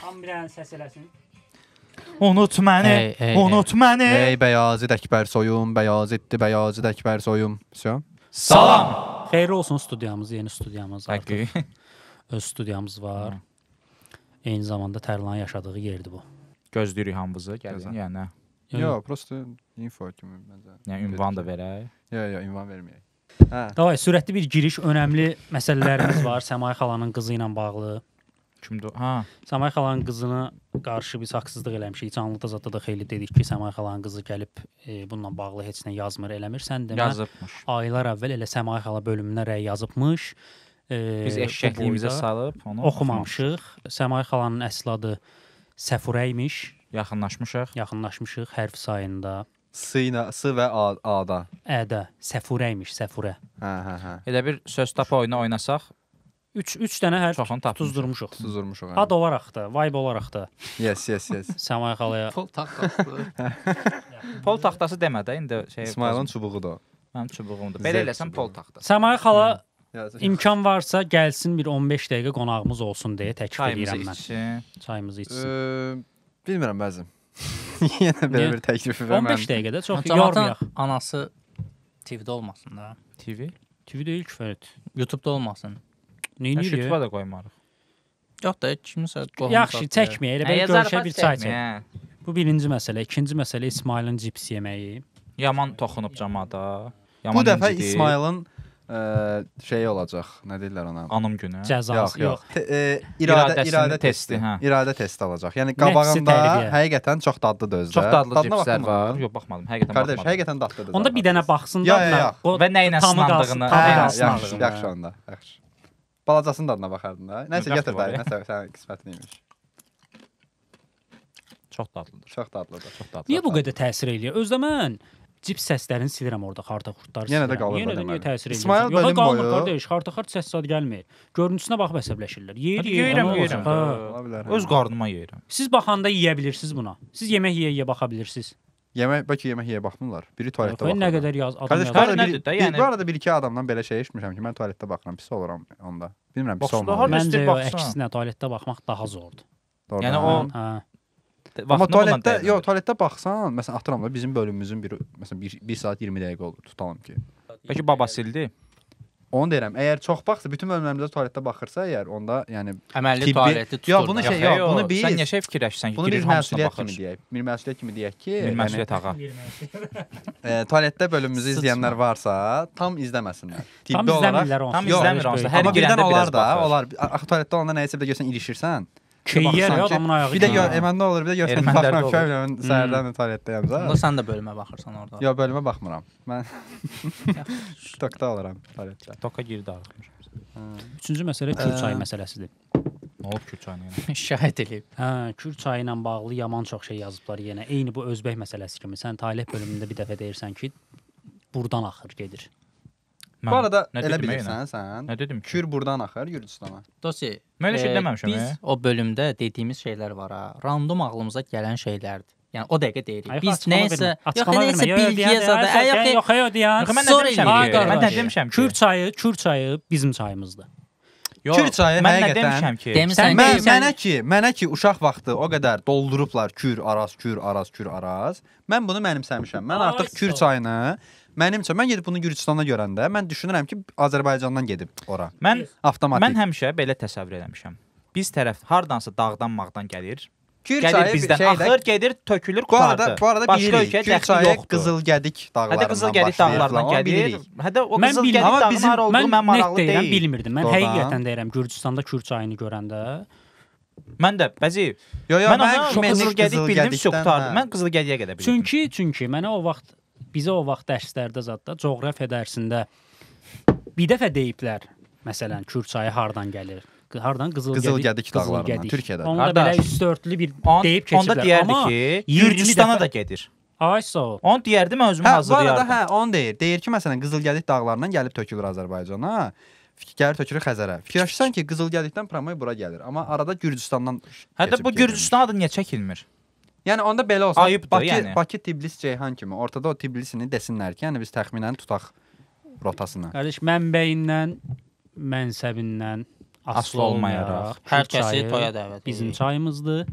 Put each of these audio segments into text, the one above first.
Tam bir dənə səs eləsin. Unut məni, unut məni. Ey Bəyazid Əkbər soyum, Bəyaziddi Bəyazid Əkbər soyum. Salam. Xeyirli olsun studiyamız, yeni studiyamız artıq. Həqiqi. Öz studiyamız var. Eyni zamanda Tərlanın yaşadığı yerdir bu. Gözləyirik hamımızı, gəlin, yəni. Yox, prosta info kimi məncə. Yəni ünvan da verək. Yox, ünvan verməyək. Davay, sürətli bir giriş, önəmli məsələlərimiz var Səmay xalanın qızı ilə bağlı. Kimdir? Ha. Səmay xalanın qızına qarşı biz haqsızlıq eləmişik. Canlıda zətdə da xeyli dedik ki, Səmay xalanın qızı gəlib bununla bağlı heç nə yazmır, eləmir. Sən demə, yazıbmış. Aylar əvvəl elə Səmay xala bölümünə rəy yazıbmış. Biz eşşəkliyimizə salıb onu oxumamışıq. Səmay xalanın əsl adı Səfurə imiş. Yaxınlaşmışıq. Hərf sayında. S və A-da. Ə-də. Səfurə imiş, Səfurə. Hə. Elə bir söz tapa oyunu oynasaq. 3 dənə hərf tuzdurmuşuq. Ad olaraq da, vibe olaraq da. Yes. Səmay xalaya. Pol taxtası demə də, indi şey. İsmailin çubuğudur. Mənim çubuğumdur. Belə eləsən pol taxtası. Səmay xala imkan varsa gəlsin bir 15 dəqiqə qonağımız olsun deyə təklif edirəm mən. Çayımızı içsin. Bilmirəm bəzən. Yenə belə bir təklifi və 15 dəqiqədə çox yormayaq. Anası TV-də olmasın da. TV deyil kifayət. YouTube-da olmasın. Neyini YouTube-a da qoymarıq. Yox da kimsə qohum. Yaxşı, çəkməyə. Elə belə görüşə bir çay çək. Bu birinci məsələ. İkinci məsələ İsmailin cips yeməyi. Yaman toxunub camada. Bu dəfə İsmailin şey olacaq. Nə deyirlər ona? Anım günü. Cəzası yox. İradə testi. İradə testi alacaq. Yəni qabağında həqiqətən çox dadlıdır özdə. Çox dadlı cipslər var. Yox, baxmadım. Həqiqətən baxmadım. Qardaş, həqiqətən dadlıdır. Onda bir dənə baxsın dadına. Və nə ilə sınandığını. Yaxşı onda. Yaxşı. Balacasının dadına baxardın da. Nəsə gətir dayı. Nəsə sənin qismətin imiş. Çox dadlıdır. Niyə bu qədər təsir eləyir? Özdə mən cips səslərini silirəm orada, xarta-xurtlar silirəm. Yenə də qalır. Yenə də niyə təsir eləyir? İsmail bölüm boyu. Qardaş, xarta-xart səs zad gəlmir. Görüntüsünə baxıb əsəbləşirlər. Yeyirəm. Öz qarnıma yeyirəm. Siz baxanda yeyə bilirsiniz buna. Siz yemək yeyə baxa bilirsiniz. Bəlkə yemək yeyə baxmırlar. Biri tualetdə baxır. Nə qədər adam yazır. Bu arada bir-iki adamdan belə şey eşitmişəm ki, mən tualetdə baxıram, pis oluram onda. Bilmirəm, pis olmam. Məncə əksinə tualetdə baxmaq daha zordur. Yəni o amma tualetdə baxsan, məsələn, atıram da bizim bölümümüzün məsələn 1 saat 20 dəqiqə olur, tutalım ki. Bəlkə baba sildi. Onu deyirəm. Əgər çox baxsa, bütün bölümlərimizdə tualetdə baxırsa, əgər onda yəni əməlli tualeti tutur. Yox, bunu biz sən niyə şey fikirləşirsən ki, bunu biz məsuliyyət kimi deyək. Bir məsuliyyət kimi deyək ki, məsuliyyət ağa. Tualetdə bölümümüzü izləyənlər varsa, tam izləməsinlər. Tibbi olaraq tam izləmir onsuz. Hər birdən olar da, olar. Axı tualetdə olanda nəyisə bir də görsən ilişirsən. Keyyer adamın ayağı. Bir də məndə olur, bir də görsən baxıram ki, mən səhərdən tualetdəyəm zə. Onda sən də bölümə baxırsan orada. Yox, bölümə baxmıram. Mən tokda olaram tualetdə. Toka girdi arxmış. Üçüncü məsələ Kür çayı məsələsidir. Nə olub Kür çayına? Şahid eləyib. Kür çayı ilə bağlı yaman çox şey yazıblar yenə. Eyni bu Özbək məsələsi kimi. Sən Talih bölümündə bir dəfə deyirsən ki, burdan axır gedir. Bu arada elə bilirsən sən. Nə dedim ki? Kür burdan axır Gürcüstana. Dosi, mən elə şey deməmişəm. Biz o bölümdə dediyimiz şeylər var ha. Random ağlımıza gələn şeylərdir. Yəni o dəqiqə deyirik. Biz nəsə bilgiyə zadə yox, mən nə demişəm ki? Kür çayı bizim çayımızdır. Kür çayı həqiqətən mənə ki uşaq vaxtı o qədər doldurublar Kür Araz. Mən bunu mənimsəmişəm. Mən artıq Kür çayını mən gedib bunu Gürcüstanda görəndə mən düşünürəm ki, Azərbaycandan gedib ora. Mən avtomatik. Mən həmişə belə təsəvvür eləmişəm. Biz tərəf hardansa dağdan mağdan gəlir. Kür gəlir bizdən axır, gedir, tökülür, qutardı. Bu arada bilirik. Kür çayı Qızılgədik dağlarından başlayır. Qızılgədik dağlarından gəlir. Hətta o Qızılgədik dağının hara olduğu mən maraqlı deyil. Bilmirdim. Mən həqiqətən deyirəm Gürcüstanda Kür çayını görəndə. Mən də bəzi mən Qızılgədik bildim, qutardı. Mən Qızılgədiyə gedə bildim. Çünki mənə bizə o vaxt dərslərdə zətdə coğrafiya dərsində bir dəfə deyiblər. Məsələn, Kür çayı hardan gəlir? Hardan? Qızılgədik dağlarından, Türkiyədən. Onda belə üstörtlü bir deyib keçiblər. Onda deyərdi ki, Gürcüstana da gedir. Ay sağ ol. Onu deyərdi, mən özümü hazırlayardım. Bu arada onu deyir. Deyir ki, məsələn, Qızılgədik dağlarından gəlib tökülür Azərbaycana. Gəlir tökülür Xəzərə. Fikirləşirsən ki, Qızılgədikdən Pramoy bura gəlir. Amma arada Gürcüstandan hətta bu Gürcüstan adı niyə çəkilmir? Yəni onda belə olsa, Bakı, Tiblis, Ceyhan kimi ortada o Tiblisini desinlər ki, yəni biz təxminən tutaq rotasını. Qardaş, mənbəyindən, mənsəbindən, aslı olmayaraq hər kəsi toya dəvət edir. Bizim çayımızdır.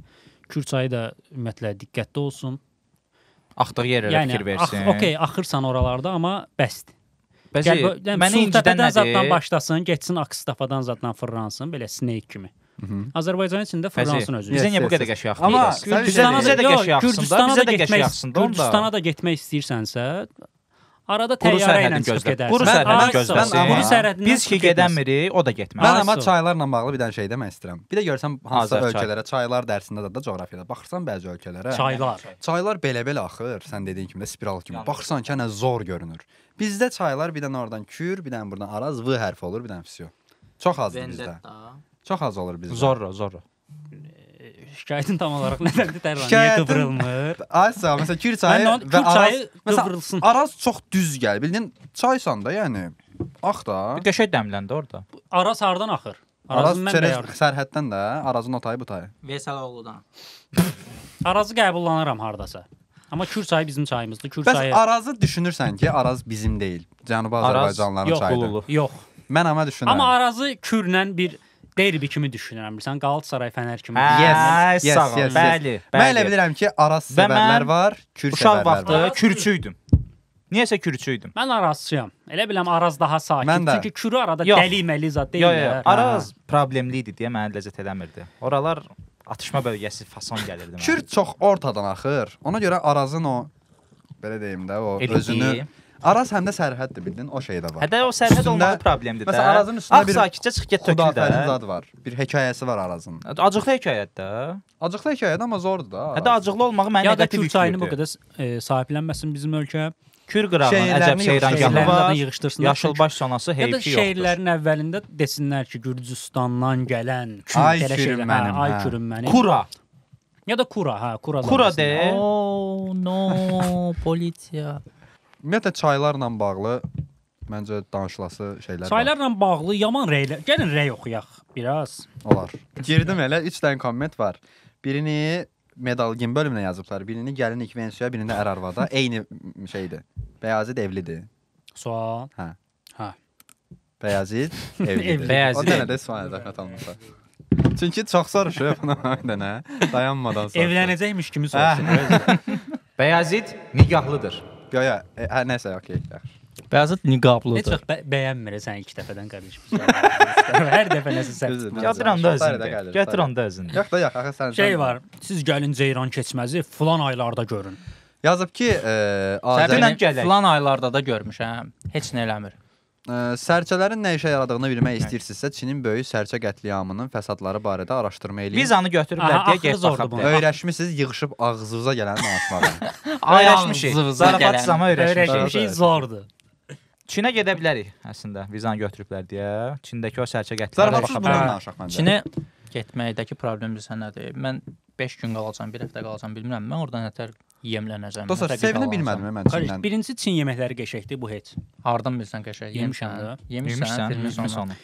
Kür çayı da ümumiyyətlə diqqətli olsun. Axdığı yerlərə fikir versin. Okey, axırsan oralarda, amma bəsdir. Bəzi Məni incidən zaddan başlasın, getsin Akstafadan zaddan fırlansın, belə snake kimi. Azərbaycan içində fırlansın özü. Bizə niyə bu qədər qəşəng yaxın? Amma bizə də qəşəng yaxın da, bizə də qəşəng yaxın da. Gürcüstana da getmək istəyirsənsə, arada təyyarə ilə çıxıb gedərsən. Quru sərhədini gözləsin. Biz ki gedəmirik, o da getməz. Mən amma çaylarla bağlı bir dənə şey demək istəyirəm. Bir də görsən hansısa ölkələrə, çaylar dərsində də coğrafiyada baxırsan bəzi ölkələrə. Çaylar belə-belə axır, sən dediyin kimi də spiral kimi. Baxırsan ki, nə zor görünür. Bizdə çaylar bir dənə oradan Kür, bir dənə buradan Araz, V hərfi olur, bir dənə fisiyo. Çox azdır bizdə. Çox az olur bizdə. Zorro. Şikayətin tam olaraq nədəndir Tərlan? Niyə qıvrılmır? Aysa, məsələn, Kür çayı və Araz qıvrılsın. Araz çox düz gəlir. Bildin, çaysan da, yəni ax da. Bir qəşəng dəmləndi orada. Araz hardan axır? Araz sərhəddən də, Arazın o tayı bu tayı. Veysəloğludan. Arazı qəbullanıram hardasa. Amma Kür çayı bizim çayımızdır. Kür çayı. Bəs Arazı düşünürsən ki, Araz bizim deyil. Cənubi Azərbaycanlıların çayıdır. Yox. Mən amma düşünürəm. Amma Arazı Kürlə bir derbi kimi düşünürəm. Bilirsən, Qalatasaray, Fənər kimi. Yes. Bəli. Mən elə bilirəm ki, Araz sevərlər var, Kür sevərlər var. Uşaq vaxtı Kürçüydüm. Niyəsə Kürçüydüm. Mən Arazçıyam. Elə biləm Araz daha sakit. Çünki Kürü arada dəli-məli zad deyil. Yox. Araz problemli idi deyə mənə ləzzət eləmirdi. Oralar atışma bölgəsi fason gəlirdi mənə. Kür çox ortadan axır. Ona görə Arazın o belə deyim də, o özünü Araz həm də sərhəddir, bildin? O şey də var. Hədə o sərhəd olmağı problemdir də. Məsələn, Arazın üstündə bir sakitcə çıx get tökül də. Zad var. Bir hekayəsi var Arazın. Acıqlı hekayət də. Acıqlı hekayət amma zordur da. Hədə acıqlı olmağı mənə negativ yüklədir. Ya da Kür çayını bu qədər sahiblənməsin bizim ölkə. Kür qırağının əcəb seyrangahı var. Yaşılbaş sonası heyfi yoxdur. Ya da şeirlərin əvvəlində desinlər ki, Gürcüstandan gələn Ay Kürüm mənim. Ay Kürüm mənim. Kura. Ya da Kura, Kura. Kura de. Oh no, polisiya. Ümumiyyətlə çaylarla bağlı məncə danışılası şeylər var. Çaylarla bağlı yaman rəylər. Gəlin rəy oxuyaq biraz. Olar. Girdim elə 3 dənə komment var. Birini Medalgin bölümünə yazıblar. Birini gəlin ikvensiya, birini ər arvada. Eyni şeydir. Bəyazid evlidir. Sual. Hə. Bəyazid evlidir. Bəyazid. O dənə də sual zəhmət olmasa. Çünki çox soruşur buna dənə. Dayanmadan soruşur. Evlənəcəkmiş kimi soruşur. Bəyazid nikahlıdır. Yo, nəsə, okey. Bəyazid niqablıdır. Heç vaxt bəyənmir sən 2 dəfədən qarışmışsan. Hər dəfə nəsə səhv. Gətir onda özündə. Gətir onda özündə. Yox da yox, axı sən şey var. Siz gəlin Ceyran keçməzi filan aylarda görün. Yazıb ki, filan aylarda da görmüşəm. Heç nə eləmir. Sərçələrin nə işə yaradığını bilmək istəyirsinizsə, Çinin böyük sərçə qətliamının fəsadları barədə araşdırma eləyin. Vizanı götürüblər deyə get baxaq. Öyrəşmisiniz yığışıb ağzınıza gələn danışmağa. Öyrəşmişik. Zarafat zama öyrəşmişik, zordur. Çinə gedə bilərik əslində. Vizanı götürüblər deyə. Çindəki o sərçə qətliamına baxa bilərik. Çinə getməkdəki problem bilirsən nədir? Mən 5 gün qalacam, 1 həftə qalacam, bilmirəm. Mən orada nətər yemlənəcəm. Dostlar, sevinə bilmədim mən Çindən. Birincisi Çin yeməkləri qəşəngdir, bu heç. Hardan bilirsən qəşəng? Yemişəm də. Yemişsən sonu.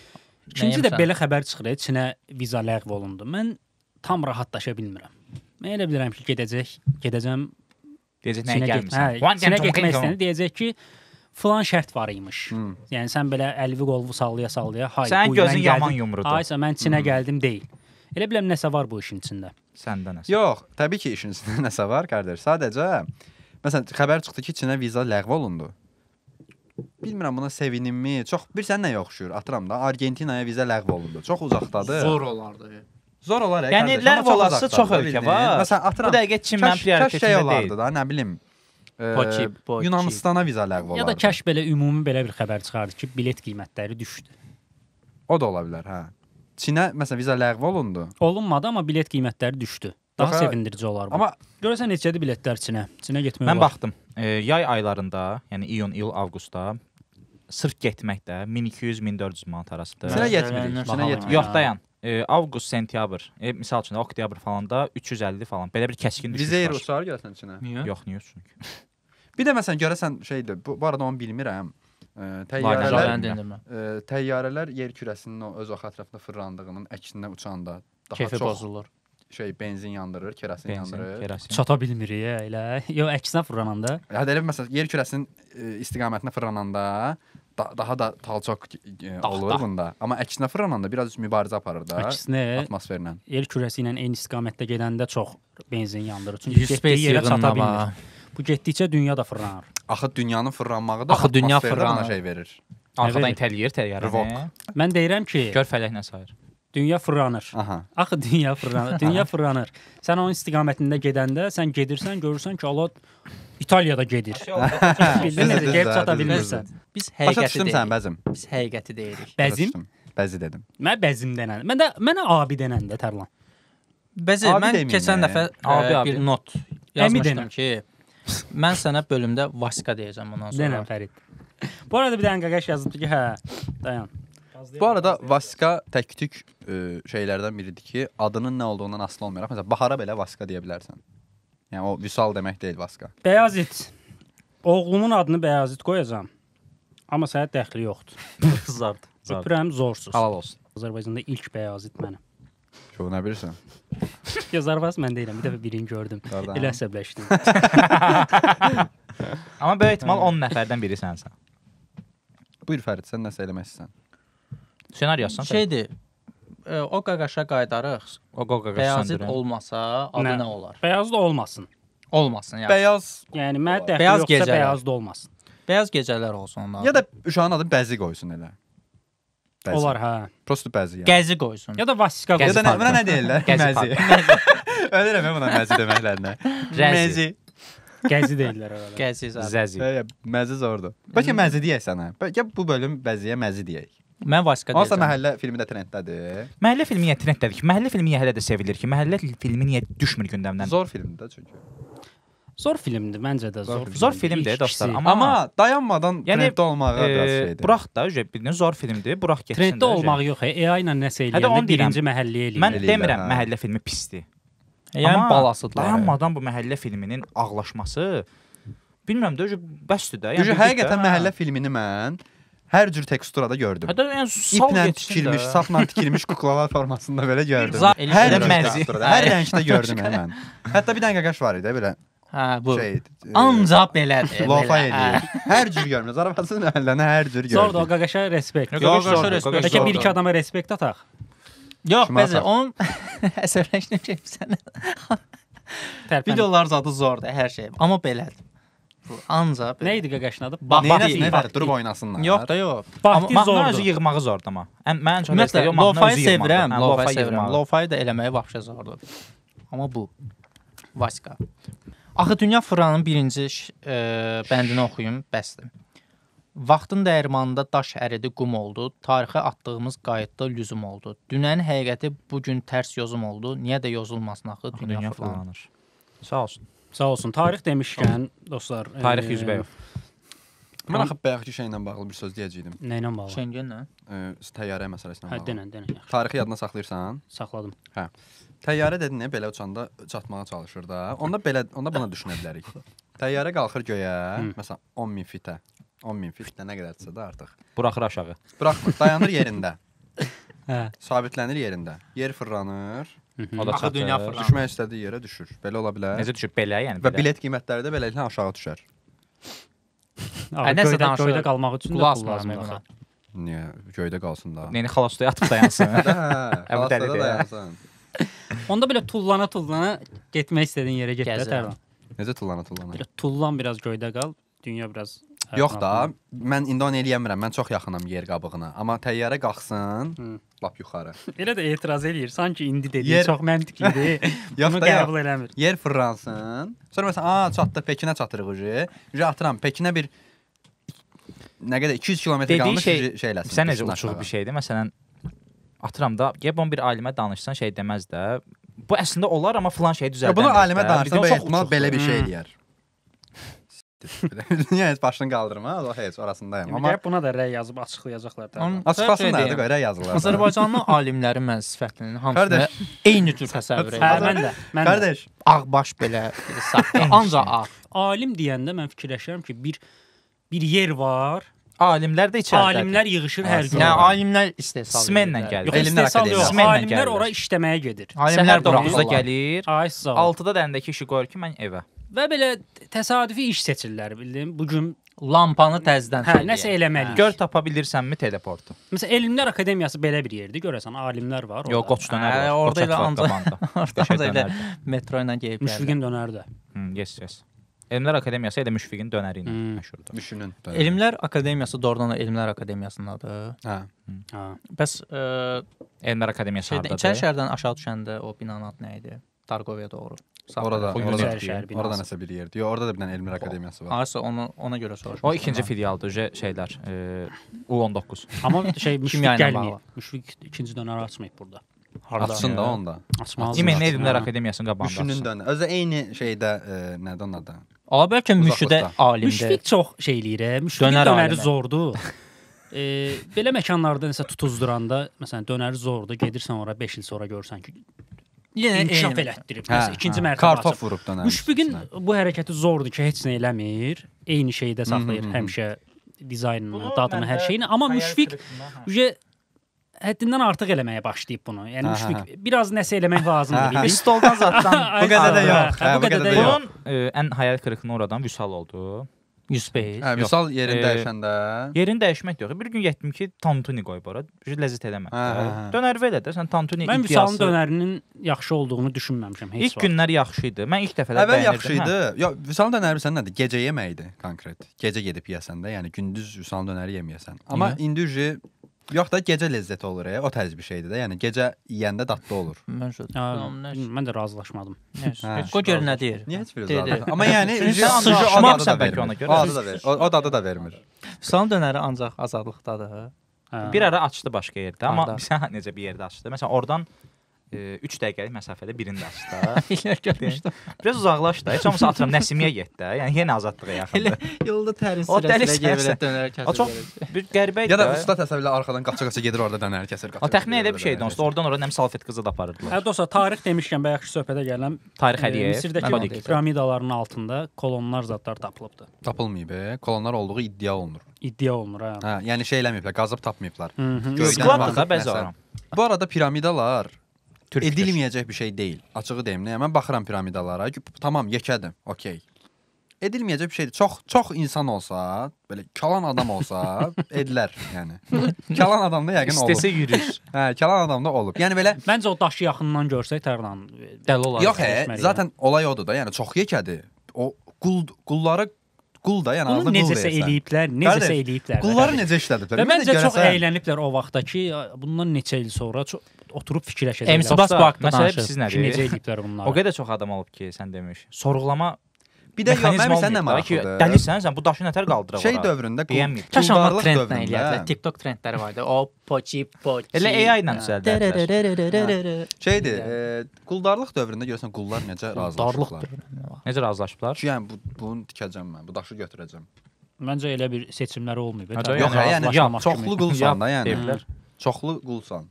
İkinci də belə xəbər çıxır, Çinə viza ləğv olundu. Mən tam rahatlaşa bilmirəm. Mən elə bilirəm ki, gedəcəm. Deyəcək nəyə gəlmirsən? Çinə getmək istəyəndə deyəcək ki, filan şərt var imiş. Yəni sən belə əlvi qolvu sallaya, hay. Sən gözün yaman yumrudur. Aysa mən Çinə gəldim deyil. Elə biləm nəsə var bu işin içində. Səndə nəsə? Yox, təbii ki, işin içində nəsə var, qardaş. Sadəcə məsələn xəbər çıxdı ki, Çinə viza ləğv olundu. Bilmirəm buna sevinimmi? Çox bilirsən nəyə oxşuyur? Atıram da Argentinaya viza ləğv olundu. Çox uzaqdadır. Zor olardı. Zor olar. Yəni ləğv olası çox ölkə var. Məsələn, atıram. Bu dəqiqə Çin mən prioritetində şey olardı da, nə bilim. Yunanıstana viza ləğv olardı. Ya da kəş belə ümumi belə bir xəbər çıxardı ki, bilet qiymətləri düşdü. O da ola bilər, hə. Çinə məsələn viza ləğv olundu. Olunmadı, amma bilet qiymətləri düşdü. Daha sevindirici olar bu. Amma görəsən neçədir biletlər Çinə? Çinə getmək olar. Mən baxdım. Yay aylarında, yəni iyun, iyul, avqustda sırf getməkdə 1200-1400 manat arasıdır. Çinə getmirik. Yox, dayan. Avqust, sentyabr, misal üçün oktyabr falanda 350 falan. Belə bir kəskin düşüş var. Vizə uçar görəsən Çinə? Yox, niyə uçsun ki? Bir də məsələn görəsən şeydir. Bu arada onu bilmirəm. Təyyarələr yer kürəsinin o öz ətrafında fırlandığının əksinə uçanda daha keyfi çox bozulur. Benzin yandırır, kerasin yandırır. Çata bilmirik elə. Yox, əksinə fırlananda. Hədə elə məsələn yer kürəsinin istiqamətinə fırlananda daha da talçaq olur bunda. Amma əksinə fırlananda biraz mübarizə aparır da atmosferlə. Yer kürəsi ilə eyni istiqamətdə gedəndə çox benzin yandırır. Çünki getdiyi yerə çata bilmir. Bu getdikcə dünya da fırlanır. Axı dünyanın fırlanmağı da dünya atmosferdə şey verir. Arxadan itələyir təyyarəni. Mən deyirəm ki, gör fələk nə sayır. Dünya fırlanır. Axı dünya fırlanır. Dünya fırlanır. Sən onun istiqamətində gedəndə sən gedirsən, görürsən ki, Allah İtaliyada gedir. Bildin necə gəlib çata bilmirsən. Biz həqiqəti deyirik. Bəzim. Biz həqiqəti deyirik. Bəzim? Bəzi dedim. Mən bəzim denən. Mənə abi denəndə Tərlan. Bəzi mən keçən dəfə bir not yazmışdım ki, mən sənə bölümdə Vaska deyəcəm bundan sonra. Denən Fərid. Bu arada bir dənə qaqaş yazıbdı ki, hə, dayan. Bu arada Vaska tək-tük şeylərdən biridir ki, adının nə olduğundan asılı olmayaraq, məsələn, Bahara belə Vaska deyə bilərsən. Yəni o Vüsal demək deyil Vaska. Bəyazit. Oğlumun adını Bəyazit qoyacağam. Amma sənə dəxli yoxdur. Zardı. Öpürəm, zorsuz. Halal olsun. Azərbaycanda ilk Bəyazit mənim. Şu nə bilirsən? Yazarvaz mən deyirəm. Bir dəfə birini gördüm. Elə əsəbləşdim. Amma böyük ehtimal 10 nəfərdən biri sənsən. Buyur Fərid, sən nəsə eləmək istəsən. Senaryo yazsan. Şeydir. O qaqaşa qayıdarıq. O qaqaş Bəyazit olmasa adı nə olar? Bəyaz da olmasın. Olmasın yəni. Bəyaz. Yəni mən dəxli yoxsa bəyaz da olmasın. Bəyaz gecələr olsun onlar. Ya da uşağın adı Bəzi qoysun elə. Bəzi. Olar hə. Prosto Bəzi yəni. Gəzi qoysun. Ya da Vaska qoysun. Ya da buna nə deyirlər? Məzi. Ölürəm buna məzi deməklərinə. Məzi. Gəzi deyirlər arada. Gəzi. Zəzi. Məzi zordur. Bəlkə məzi deyək sənə. Bəlkə bu bölüm Bəziyə məzi deyək. Mən Vaska deyəcəm. Olsa məhəllə filmi də trenddədir. Məhəllə filmi niyə trenddədir ki? Məhəllə filmi niyə hələ də sevilir ki? Məhəllə filmi niyə düşmür gündəmdən? Zor filmdir çünki. Zor filmdir məncə də zor. Zor filmdir dostlar. Amma dayanmadan trenddə olmağa biraz şeydir. Burax da bildiyin zor filmdir. Burax getsin. Trenddə olmaq yox. AI ilə nəsə eləyəndə birinci məhəlləyə eləyir. Mən demirəm məhəllə filmi pisdir. Yəni balasıdır. Dayanmadan bu məhəllə filminin ağlaşması bilmirəm də bəsdir də. Yəni həqiqətən məhəllə filmini mən hər cür teksturada gördüm. Hətta yəni iplə tikilmiş, sapla tikilmiş kuklalar formasında belə gördüm. Hər məzi. Hər rəngdə gördüm mən. Hətta bir dənə qaqaş var idi belə. Hə, bu. Ancaq belədir. Lofa eləyir. Hər cür görmür. Zarafasının məhəlləni hər cür görür. Sonra da o qaqaşa respekt. Qaqaşa respekt. Bəlkə bir iki adama respekt ataq. Yox, bəzə onun əsəbləşdim ki, sənə. Videolar zadı zordur, hər şey. Amma belədir. Bu ancaq nə idi qaqaşın adı? Nə var? Durub oynasınlar. Yox da yox. Amma zordur. Özü yığmağı zordur amma. Mən çox istəyirəm. Lo-fi sevirəm. Lo-fi sevirəm. Lo-fi da eləməyi vəbşə zordur. Amma bu Vaska. Axı Dünya Fırlanının birinci bəndini oxuyum, bəsdir. Vaxtın dəyirmanında daş əridi, qum oldu. Tarixə atdığımız qayıtda lüzum oldu. Dünənin həqiqəti bugün tərs yozum oldu. Niyə də yozulmasın axı Dünya Fırlanır. Sağ olsun. Sağ olsun. Tarix demişkən, dostlar. Tarix Yüzbəyov. Mən axı bayaqki şeylə bağlı bir söz deyəcəydim. Nə ilə bağlı? Şengenlə? Təyyarə məsələsinə bağlı. Hə, denən. Tarixi yadına saxlayırsan? Saxladım. Hə. Təyyarə dedin nə belə uçanda çatmağa çalışır da. Onda buna düşünə bilərik. Təyyarə qalxır göyə, məsələn 10.000 fitə. 10.000 fit nə qədərdirsə də artıq. Buraxır aşağı. Buraxmır, dayanır yerində. Hə. Sabitlənir yerində. Yer fırlanır. O da çatır. Dünya fırlanır. Düşmək istədiyi yerə düşür. Belə ola bilər. Necə düşür? Belə yəni. Və bilet qiymətləri də beləliklə aşağı düşər. Nəsə göydə qalmaq üçün də pul lazımdır. Niyə? Göydə qalsın da. Neyini xalastoya atıb dayansın. Xalastada dayansın. Onda belə tullana getmək istədiyin yerə get də Tərlan. Necə tullana? Belə tullan biraz göydə qal, dünya biraz. Yox da, mən indi onu eləyəmirəm. Mən çox yaxınam yer qabığına. Amma təyyarə qalxsın, lap yuxarı. Elə də etiraz eləyir. Sanki indi dediyi çox məntiqlidir. Bunu qəbul eləmir. Yer fırlansın. Sonra məsələn, çatdı, Pekinə çatırıq ucu. Ucu atıram, Pekinə bir nə qədər 200 kilometr qalmış şey eləsin. Sən necə uçuq bir şeydir. Məsələn, atıram da, gəlib bir alimə danışsan şey deməz də. Bu əslində olar, amma filan şey düzəldər. Bunu alimə danışsan, belə bir şey eləyər. Niyə heç başını qaldırma, o heç orasındayım. Amma buna da rəy yazıb açıqlayacaqlar da. Açıqlasınlar da rəy yazırlar. Azərbaycanlı alimlərin mən sifətinin hamısını eyni cür təsəvvür edirəm. Mən Qardaş, ağbaş belə saxta, ancaq ağ. Alim deyəndə mən fikirləşirəm ki, bir yer var. Alimlər də içəridə. Alimlər yığışır hər gün. Yəni alimlər istehsal edir. Smenlə gəlir. Yox, istehsal yox. Alimlər ora işləməyə gedir. Səhər 9-da gəlir. 6-da dəndəki işi qoyur ki, mən evə. Və belə təsadüfi iş seçirlər, bildin? Bu gün Lampanı təzədən Hə, nəsə eləməliyik. Gör tapa bilirsənmi teleportu? Məsələn, Elmlər Akademiyası belə bir yerdir. Görəsən, alimlər var orada. Yox, Qoç dönər var. Orada elə ancaq Orada elə metro ilə gəlib. Müşfiqin dönərdə. Yes. Elmlər Akademiyası elə Müşfiqin dönəri ilə məşhurdur. Müşfinin. Elmlər Akademiyası doğrudan da Elmlər Akademiyasındadır. Hə. Bəs Elmlər Akademiyası hardadır? İçərişəhərdən aşağı düşəndə o binanın adı nə idi? Targoviya doğru. Orada binası. orada nəsə bir yerdir. Yox, orada da bir dənə Elmlər Akademiyası var. Hansısa ona görə soruşmuşam. O ikinci filialdır, şeylər, U19. Amma Müşfiq Kimya ilə gəlməyib. Müşfiq ikinci dönəri açmayıb burada. Açsın da onda. Açmalıdır. İmən Elmlər Akademiyasının qabağında. Müşfinin dönər. Özü eyni şeydə nədir onun adı? Ala bəlkə Müşfidə alimdir. Müşfiq çox şey eləyir. Müşfiqin dönəri zordur. Belə məkanlarda nəsə tutuzduranda, məsələn, dönəri zordur. Gedirsən ora 5 il sonra görsən ki, inkişaf elətdirib. İkinci mərtəbə kartof vurub dönər. Müşfiqin bu hərəkəti zordur ki, heç nə eləmir. Eyni şeydə saxlayır həmişə dizaynını, dadını, hər şeyini. Amma Müşfiq həddindən artıq eləməyə başlayıb bunu. Yəni Müşfiq biraz nəsə eləmək lazımdır. Biz stoldan zatdan bu qədər də yox. Bu qədər də yox. Bunun ən hayal kırıklığına uğradan Vüsal oldu. 105. Hə, Vüsal yerini dəyişəndə. Yerini dəyişmək yox. Bir gün getdim ki, tantuni qoyub ora. Ləzzət eləmədi. Dönər belə də sən tantuni Mən Vüsalın dönərinin yaxşı olduğunu düşünməmişəm heç vaxt. İlk günlər yaxşı idi. Mən ilk dəfələr bəyənirdim. Əvvəl yaxşı idi. Yox, Vüsalın dönəri bilirsən nədir? Gecə yeməkdir konkret. Gecə gedib yeyəsən də, yəni gündüz Vüsalın dönəri yeməyəsən. Amma indi yox da gecə ləzzəti olur. O tərz bir şeydir də. Yəni gecə yeyəndə dadlı olur. Mən də razılaşmadım. O gör nə deyir? Niyə heç biri razılaşmır? Amma yəni sıcaqmaqsan bəlkə ona görə. O dadı da vermir. Vüsalın dönəri ancaq azadlıqdadır. Bir ara açdı başqa yerdə, amma sən necə bir yerdə açdı? Məsələn, oradan 3 dəqiqəlik məsafədə birini də açdı. Biraz uzaqlaş da. Heç olmasa atıram Nəsimiyə get də. Yəni yenə azadlığa yaxındır. Yolda tərin sürəsilə gələ dönər kəsir. O çox bir qəribə idi. Ya da usta təsəvvürlə arxadan qaça-qaça gedir orada dönər kəsir. O təxmin elə bir şeydir. Oradan ora nəm salfet qızı da aparırdılar. Hə dostlar, tarix demişkən bayaqki söhbətə gələm. Tarix Əliyev. Misirdəki piramidaların altında kolonlar zadlar tapılıbdı. Tapılmayıb. Kolonlar olduğu iddia olunur. İddia olunur, hə. Hə, yəni şey eləməyiblər, qazıb tapmayıblar. Skladdır da bəzi ara. Bu arada piramidalar edilməyəcək bir şey deyil. Açığı deyim, mən baxıram piramidalara, tamam, yekədir, okey. Edilməyəcək bir şeydir. Çox insan olsa, belə kalan adam olsa, edilər, yəni. Kalan adam da yəqin olub. İstəsə yürür. Hə, kalan adam da olub. Yəni belə məncə o daşı yaxından görsək tərlan dəli olar. Yox, zaten olay odur da, yəni çox yekədir. O qulları qul da, yəni ağzına qul versən. Necəsə eləyiblər. Qulları necə işlədiblər? Məncə çox əyləniblər o vaxtdakı, bundan neçə il sonra oturub fikirləşəcəklər. Emsibas Bakda məsələ siz nədir? Necə eləyiblər bunları? O qədər çox adam olub ki, sən demiş. Sorğulama bir də yox, mən sən nə maraqlıdır? Dəlisən, sən bu daşı nətər qaldıraq ora? Şey dövründə, quldarlıq dövründə TikTok trendləri vardı. O poçi. Elə AI ilə düzəldilər. Şeydir, quldarlıq dövründə görsən qullar necə razılaşıblar. Necə razılaşıblar? Yəni bunu tikəcəm mən, bu daşı götürəcəm. Məncə elə bir seçimləri olmayıb. Yox, yəni çoxlu qulsan da, yəni. Çoxlu qulsan.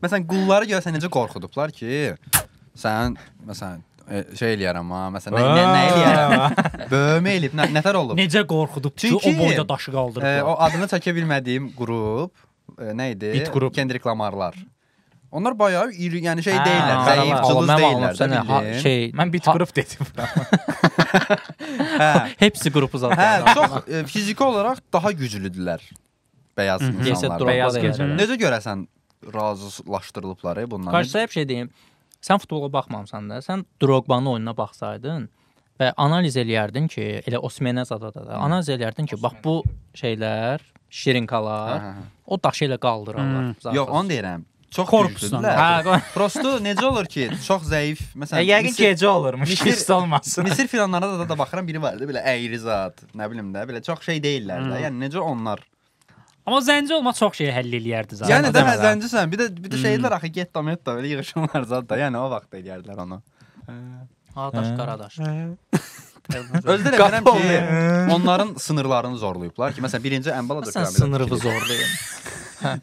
Məsələn, qulları görsən necə qorxudublar ki, sən məsələn şey eləyərəm ha, məsələn, nə eləyərəm? Böyümə eləyib, nətər olub? Necə qorxudub ki, o boyda daşı qaldırıb. O adını çəkə bilmədiyim qrup, nə idi? Bit qrup. Kendrick Lamarlar. Onlar bayağı iri, yəni şey deyirlər, zəif, cılız deyirlər. Mən bit qrup dedim. Hepsi qrupu zaten. Hə, çox fiziki olaraq daha güclüdürlər bəyaz insanlar. Bəyaz gecələr. Necə görəsən razılaşdırılıblar bundan? Qarşıya bir şey deyim. Sən futbola baxmamısan da, sən Drogba'nın oyununa baxsaydın və analiz eləyərdin ki, elə Osimhenə zada da analiz eləyərdin ki, bax bu şeylər, şirinkalar, o daşı ilə qaldırırlar. Yox, onu deyirəm. Çox korpuslar. Prosto necə olur ki, çox zəif, məsələn, yəqin gecə olurmuş, hiss olmasın. Misir filanlarına da baxıram, biri var idi, belə əyri zat, nə bilim də, belə çox şey deyirlər də. Yəni necə onlar. Amma zənci olma çox şey həll eləyərdi zaten. Yəni də zəncisən, bir də şeylər axı getda metda belə yığışırlar zat da. Yəni o vaxt eləyərdilər onu. Daş qaradaş. Özdə də bilirəm ki, onların sınırlarını zorlayıblar ki, məsələn, birinci Ən-Balaca piramida. Sən sınırı zorlayın.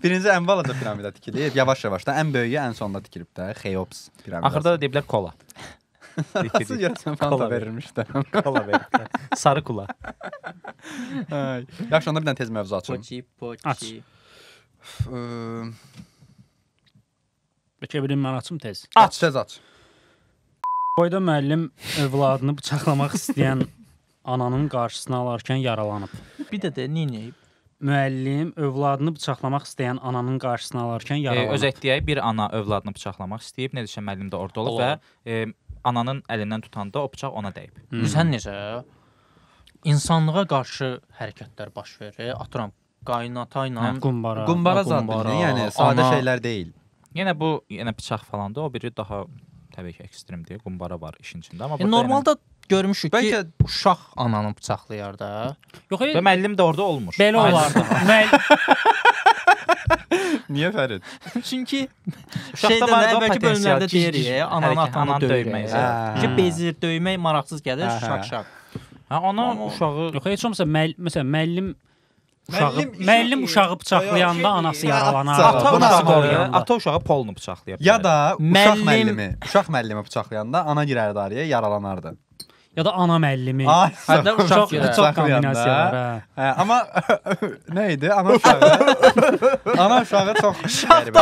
Birinci Ən-Balaca piramida tikilib, yavaş-yavaş da ən böyüyü ən sonda tikilib də, Xeops piramidası. Axırda da deyiblər kola. Nasıl görsən fanta verilmişlər. Kola verirlər. Sarı kula. Yaxşı, onda bir dənə tez mövzu açım. Poçi. Bəlkə bilim mən açım tez. Aç, tez aç. Boyda müəllim övladını bıçaqlamaq istəyən ananın qarşısına alarkən yaralanıb. Bir də neyib? Müəllim övladını bıçaqlamaq istəyən ananın qarşısına alarkən yaralanıb. Özət deyək, bir ana övladını bıçaqlamaq istəyib, necə müəllim də orada olub və ananın əlindən tutanda o bıçaq ona dəyib. Sən necə? İnsanlığa qarşı hərəkətlər baş verir. Atıram, qaynata ilə Qumbara zaddır, yəni sadə şeylər deyil. Yenə bu bıçaq falandır, o biri daha təbii ki, ekstremdir. Qumbara var işin içində, amma normalda görmüşük ki, uşaq ananı bıçaqlayar da. Yox, və müəllim də orada olmur. Belə olardı. Niyə Fərid? Çünki şeydə əvvəlki bölümlərdə deyirik, ananı atanı döymək. Ki, bezir, döymək maraqsız gəlir, şaq-şaq. Ana uşağı... Yox, heç olmasa, məsələn, müəllim uşağı bıçaqlayanda anası yaralanır. Ata uşağı polunu bıçaqlayır. Ya da uşaq müəllimi bıçaqlayanda ana girərdi araya, yaralanardı. Ya da ana müəllimi. Hətta uşaq çox kombinasiyalar. Amma nə idi? Ana uşağı çox qəribə.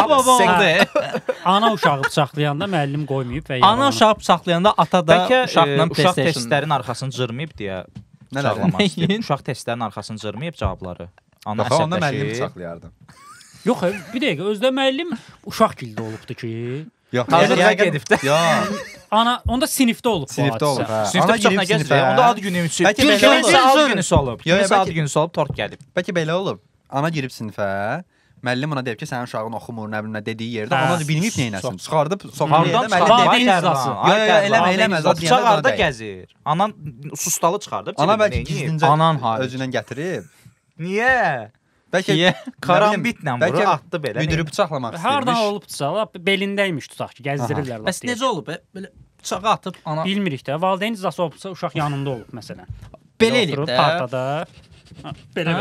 Ana uşağı bıçaqlayanda müəllim qoymayıb və ana uşağı bıçaqlayanda ata da uşaqla uşaq testlərin arxasını cırmayıb deyə bıçaqlamaq istəyir. Uşaq testlərin arxasını cırmayıb cavabları. Ana əsəbləşir. Onda müəllim bıçaqlayardı. Yox, bir dəqiqə, özdə müəllim uşaq gildə olubdu ki. Yox, hazırda gedibdə. Ana, onda sinifdə olub. Sinifdə olub. Sinifdə bıçaqla gəzir. Onda ad günü üçün. Kiminsə ad günüsü olub. Kiminsə ad günüsü olub, tort gəlib. Bəlkə belə olub. Ana girib sinifə, müəllim ona deyib ki, sənin uşağın oxumur, nə bilim nə dediyi yerdə, ona da bilməyib nə etsin. Çıxardıb soxanı yerdə müəllim dedi. Eləməz. Bıçaq harda gəzir? Anan sustalı çıxardıb. Ana bəlkə gizlincə özündən gətirib. Niyə? Bəlkə karambitlə vurur, atdı belə. Müdürü bıçaqlamaq istəyirmiş. Hardan olubdusa, belindəymiş tutaq ki, gəzdirirlər. Bəs necə olub? Belə bıçağı atıb ana. Bilmirik də. Valideyn icazı olubsa uşaq yanında olub məsələn. Belə eləyib də. Partada. Belə.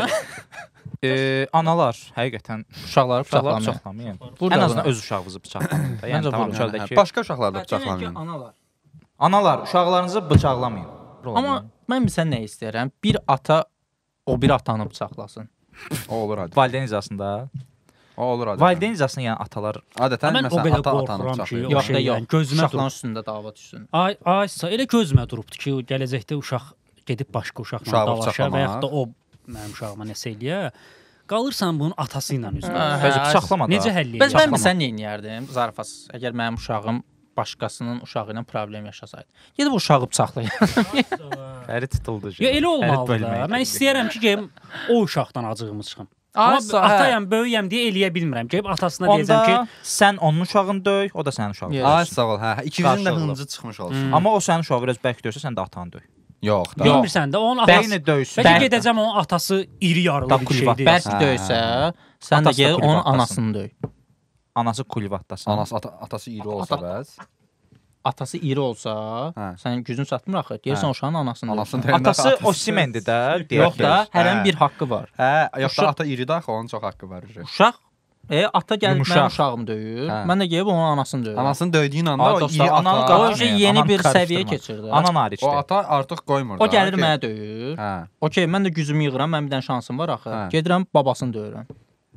Analar həqiqətən uşaqları bıçaqlamayın. Ən azından öz uşağınızı bıçaqlamayın da. Yəni tamam çöldəki. Başqa uşaqları da bıçaqlamayın. Analar uşaqlarınızı bıçaqlamayın. Amma mən bilsən nə istəyirəm? Bir ata o bir atanı bıçaqlasın. O olur hadi. Valideyn icasında. O olur hadi. Valideyn icasında yəni atalar adətən məsələn ata atanı bıçaqlayır. Yox da yox. Uşaqların üstündə dava düşsün. Ay, elə gözümə durubdu ki, gələcəkdə uşaq gedib başqa uşaqla dalaşa və yaxud da o mənim uşağıma nəsə eləyə. Qalırsan bunun atası ilə üzrə. Bəs bıçaqlama da. Necə həll edəcəksən? Bəs mən sən nə edərdim? Zarafat. Əgər mənim uşağım başqasının uşağı ilə problem yaşasaydı. Gedib uşağı bıçaqlayır. Əri tutuldu. Ya elə olmalı da. Mən istəyirəm ki, gəlib o uşaqdan acığımı çıxım. Amma atayam, böyüyəm deyə eləyə bilmirəm. Gəlib atasına deyəcəm ki, sən onun uşağını döy, o da sənin uşağını. Ay sağ ol. Hə, ikimizin də hıncı çıxmış olsun. Amma o sənin uşağı biraz bərk döysə, sən də atanı döy. Yox da. Bilmirsən də onun atası döysün. Bəlkə gedəcəm onun atası iri yarılı bir şeydir. Bərk döysə, sən də gəl onun anasını döy. Anası kulvatdasın. Atası iri olsa bəs. Atası iri olsa, sənin gücün çatmır axı. Deyirsən uşağın anasını döy. Atası Osimhendir də. Yox da, hərənin bir haqqı var. Hə, yox da ata iridir axı, onun çox haqqı var. Uşaq ata gəlib mənim uşağımı döyür. Mən də gəlib onun anasını döyürəm. Anasını döydüyün anda o iri ata. O yeni bir səviyyəyə keçir də. Anan hariçdir. O ata artıq qoymur da. O gəlir mənə döyür. Okey, mən də gücümü yığıram, mən bir dənə şansım var axı. Gedirəm babasını döyürəm.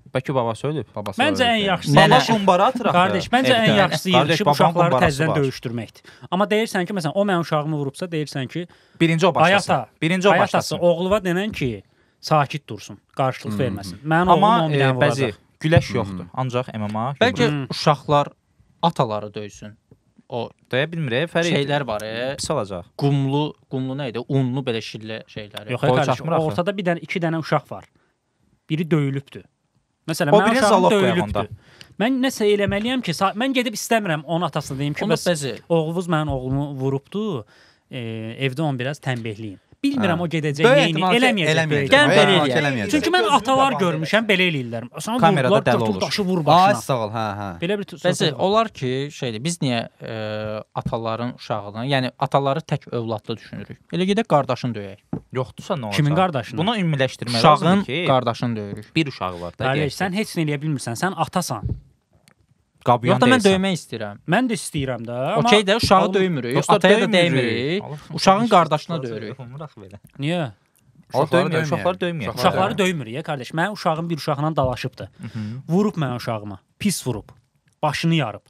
Bəlkə babası ölüb. Məncə ən yaxşısı baba qumbara atır axı. Qardaş, məncə ən yaxşısı yığışıb uşaqları təzədən döyüşdürməkdir. Amma deyirsən ki, məsələn, o mənim uşağımı vurubsa, deyirsən ki, birinci o başlasın. Birinci o başlasın. Oğluva denən ki, sakit dursun, qarşılıq verməsin. Mənim oğlum 11 dənə vuracaq. Güləş yoxdur, ancaq MMA. Bəlkə uşaqlar ataları döysün. O deyə bilmirik, Fərid. Şeylər var, pis olacaq. Qumlu nə idi? Unlu belə şillə şeyləri. Yox, qardaş, ortada bir dənə, 2 dənə uşaq var. Biri döyülübdür. Məsələn, o birini zalog qoyamanda. Mən nəsə eləməliyəm ki, mən gedib istəmirəm onun atasına deyim ki, oğlunuz mənim oğlumu vurubdu, evdə onu biraz tənbihləyin. Bilmirəm o gedəcək, neyini eləməyəcək. Gəl belə eləyək. Çünki mən atalar görmüşəm, belə eləyirlər. Kamerada dəli olur. Daşı vur başına. Ay sağ ol, hə. Belə bir bəzi olar ki, şeydir. Biz niyə ataların uşağını, yəni ataları tək övladlı düşünürük? Elə gedək qardaşını döyək. Yoxdursa nə olacaq? Kimin qardaşını? Bunu ümumiləşdirmək lazımdır ki, uşağın qardaşını döyürük. Bir uşağı var da. Qardaş, sən heç nə eləyə bilmirsən. Sən atasan. Yox da mən döymək istəyirəm. Mən də istəyirəm də. Okey də uşağı döymürük. Ataya da dəymirik. Uşağın qardaşına döyürük. Niyə? O döymür, uşaqları döymür. Uşaqları döymür ya qardaş. Mənim uşağım bir uşaqla dalaşıbdı. Vurub mənim uşağıma. Pis vurub. Başını yarıb.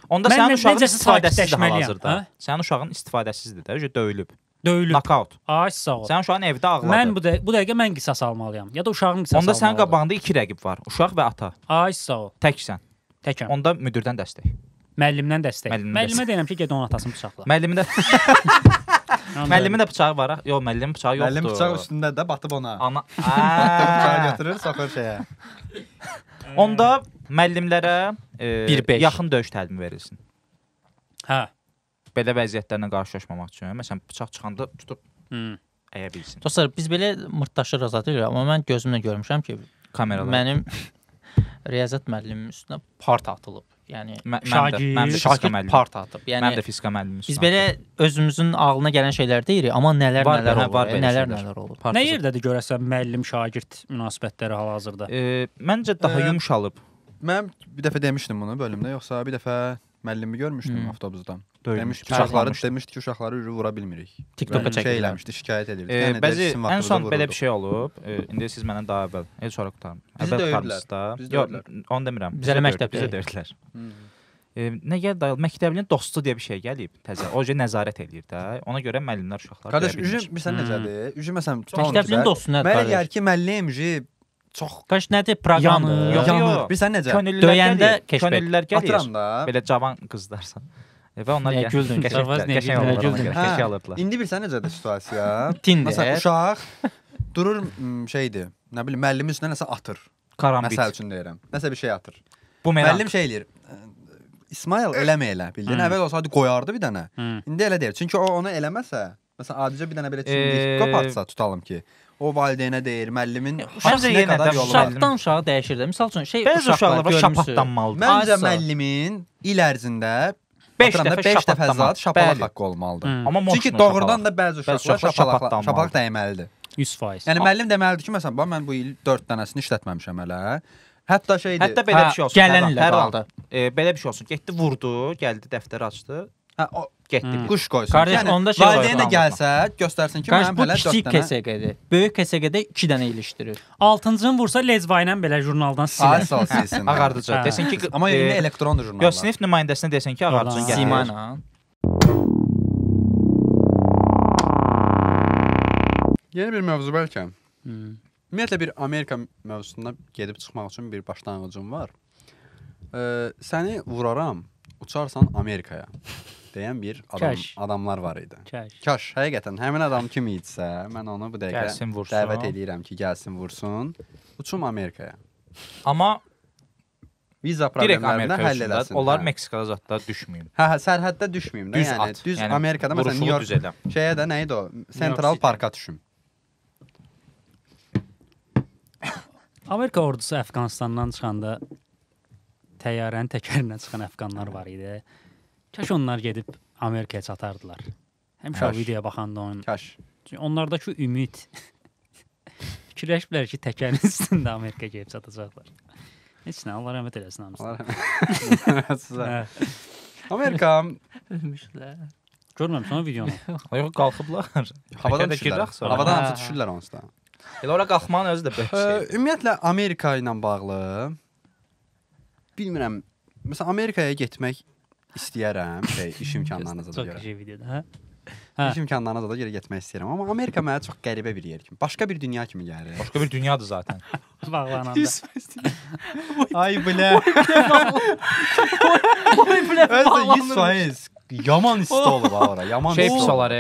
Onda sənin uşağın istifadəsizdir hal-hazırda. Sənin uşağın istifadəsizdir də, döyülüb. Döyülüb. Knockout. Ay sağ ol. Sən uşağın evdə ağladı. Mən bu dəqiqə mən qisas almalıyam. Ya da uşağın qisas Onda almalıdır. sənin qabağında 2 rəqib var. Uşaq və ata. Ay sağ ol. Təksən. Təkəm. Onda müdirdən dəstək. Müəllimdən dəstək. Müəllimdən Müəllimə deyirəm ki, get onun atasını bıçaqla. Müəllimin də bıçağı var. Yox, müəllimin bıçağı yoxdur. Müəllim bıçaq üstündə də batıb ona. Ana. Bıçağı götürür, soxur şeyə. Onda müəllimlərə 1-5 yaxın döyüş təlimi verilsin. Hə. Belə vəziyyətlərlə qarşılaşmamaq üçün. Məsələn, bıçaq çıxanda tutub əyə bilsin. Dostlar, biz belə mırtdaşırıq zaten, amma mən gözümlə görmüşəm ki, Kameralar. mənim riyaziyyat müəllimim üstünə part atılıb. Yəni şagird part atıb. Yəni mən də fizika müəllimim. biz belə özümüzün ağlına gələn şeylər deyirik, amma nələr Var, nələr hə, olur, var belə nələr olur. Nə yerdədir görəsən müəllim-şagird münasibətləri hal-hazırda? Məncə daha yumşalıb. Mən bir dəfə demişdim bunu bölümdə, yoxsa bir dəfə müəllimi görmüşdüm avtobusdan. Demişdi ki, uşaqları vura bilmirik. TikTok'a çəkirlər. Şikayət edirdi. Bəzi ən son belə bir şey olub. İndi siz məndən daha əvvəl sonra qurtarım. Bizi qurtarmısınız. Yox, onu demirəm. Biz elə məktəbdə bizə döydülər. Nə gəl dayı, məktəblinin dostu deyə bir şey gəlib təzə. O nəzarət eləyir də. Ona görə müəllimlər uşaqları. Qardaş, bilirsən necədir? Məsələn, məktəblinin dostu nədir? Mənə gəlir ki, müəllim çox Qaş nədir? Proqramı. Yox. Bilirsən necə? Döyəndə könüllülər gəlir. Atıranda. Belə cavan qızlarsan. Və onlar güldün. qəşəng alırdılar. İndi bilirsən necədir situasiya? Tinder. Məsələn, uşaq durur şeydir. Nə bilim, müəllimin üstünə nəsə atır. Karambit. Məsəl üçün deyirəm. Nəsə bir şey atır. Bu müəllim şey eləyir. İsmail eləmə elə, bildin? Əvvəl olsaydı qoyardı bir dənə. İndi elə deyir. Çünki o onu eləməsə, məsələn, adicə bir dənə belə çimdik qapatsa, tutalım ki, o valideynə deyir, müəllimin nə qədər yolu uşaqdan uşağa dəyişir də. Məsəl üçün şey uşaqlar şapatlanmalıdır. Məncə müəllimin il ərzində 5 dəfə zat şapalaq haqqı olmalıdır. Amma çünki doğrudan da bəzi uşaqlar şapalaq dəyməlidir. 100%. Yəni müəllim deməlidir ki, məsələn, mən bu il 4 dənəsini işlətməmişəm hələ. Hətta şeydir. Hətta belə bir şey olsun. Gələn ilə qaldı. Belə bir şey olsun. Getdi, vurdu, gəldi, dəftəri açdı. Hə, o getdi. Quş qoysun. Qardaş, onda şey valideyn də gəlsə, göstərsin ki, mənim hələ 4 dənə. Kiçik KSG-dir. Böyük KSG-də 2 dənə ilişdirir. 6-cını vursa lezva ilə belə jurnaldan silir. silsin. Ağardıcı. Desin ki, amma indi elektrondur jurnallar. Yox, sinif nümayəndəsinə desin ki, ağardıcını gətir. Simana. Yeni bir mövzu bəlkə. Ümumiyyətlə bir Amerika mövzusuna gedib çıxmaq üçün bir başlanğıcım var. Səni vuraram, uçarsan Amerikaya deyən bir adamlar var idi. Kaş, həqiqətən həmin adam kim idisə, mən onu bu dəqiqə dəvət edirəm ki, gəlsin vursun, uçum Amerikaya. Amma viza problemlərini həll edəsin. Onlar Meksikada zətdə düşməyim. Hə, sərhəddə düşməyim də, yəni düz Amerikada məsələn New York şeyə də nə idi o? Central Parka düşüm. Amerika ordusu Əfqanistandan çıxanda təyyarənin təkərindən çıxan əfqanlar var idi. Kaş onlar gedib Amerikaya çatardılar. Həmişə o videoya baxanda onun. Kaş. Onlardakı ümid fikirləşiblər ki, təkərin üstündə Amerikaya gedib çatacaqlar. Heç nə, Allah rəhmət eləsin hamısına. Amerika ölmüşlər. Görməmişsən o videonu? Yox, qalxıblar. Havadan hamısı düşürlər onsuz da. Elə ora qalxmağın özü də böyük şey. Ümumiyyətlə Amerika ilə bağlı bilmirəm. Məsələn Amerikaya getmək istəyərəm, iş imkanlarınıza da görə. Çox şey videoda, hə? İş imkanlarınıza da görə getmək istəyirəm, amma Amerika mənə çox qəribə bir yer kimi, başqa bir dünya kimi gəlir. Başqa bir dünyadır zaten. Bağlananda. Ay bilə. Ay bilə. Özdə 100% yaman isti olub ora, yaman şey pis olar.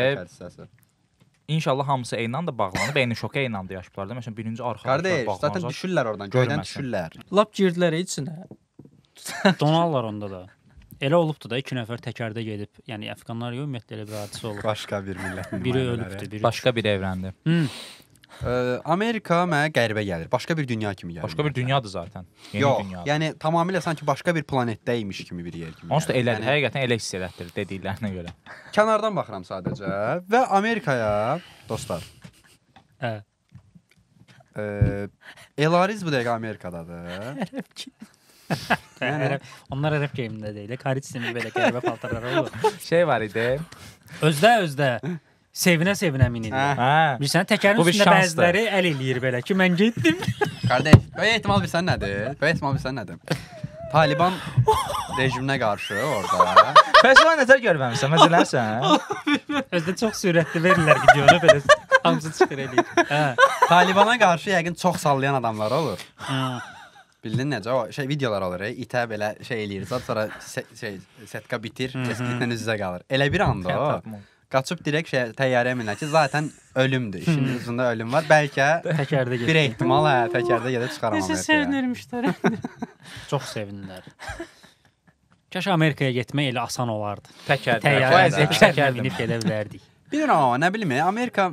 İnşallah hamısı eyni anda bağlanıb, eyni şoka eyni anda yaşayıblar da. Məsələn, birinci arxa qardaş, zaten düşürlər oradan, göydən düşürlər. Lap girdilər içinə. Donarlar onda da. Elə olubdu da 2 nəfər təkərdə gedib, yəni əfqanlar yox, ümumiyyətlə elə bir hadisə olub. Başqa bir millətin biri ölübdü, biri başqa bir evrəndir. Amerika mənə qəribə gəlir. Başqa bir dünya kimi gəlir. Başqa bir dünyadır zaten. Yox, yəni tamamilə sanki başqa bir planetdəymiş kimi bir yer kimi. Onsuz da elədir, həqiqətən elə hiss elətdirir dediklərinə görə. Kənardan baxıram sadəcə və Amerikaya, dostlar. Elariz bu dəqiqə Amerikadadır. Onlar ərəb geyimində deyil. Karitsinin belə qəribə paltarları olur. Şey var idi. Özdə sevinə minirlər. Bilirsən, təkərin üstündə bəziləri əl eləyir belə ki, mən getdim. Qardaş, böyük ehtimal bilsən nədir? Taliban rejiminə qarşı orada. Festival nətər görməmisən? Məsələn, Özdə çox sürətli verirlər videonu belə hamısı çıxır eləyir. Hə. Talibana qarşı yəqin çox sallayan adamlar olur. Hə. Bildin necə? O videolar olur, itə belə eləyir. Sonra setka bitir, keskliklə üz-üzə qalır. Elə bir anda o qaçıb direkt təyyarəyə minər ki, zaten ölümdür. İşin ucunda ölüm var. Bəlkə təkərdə bir ehtimal təkərdə gedib çıxarmamaq. Necə sevinirmişlər. Çox sevinirlər. Kaş Amerikaya getmək elə asan olardı. Təyyarəyə minib gedə bilərdik. Bilirəm amma nə bilim, Amerika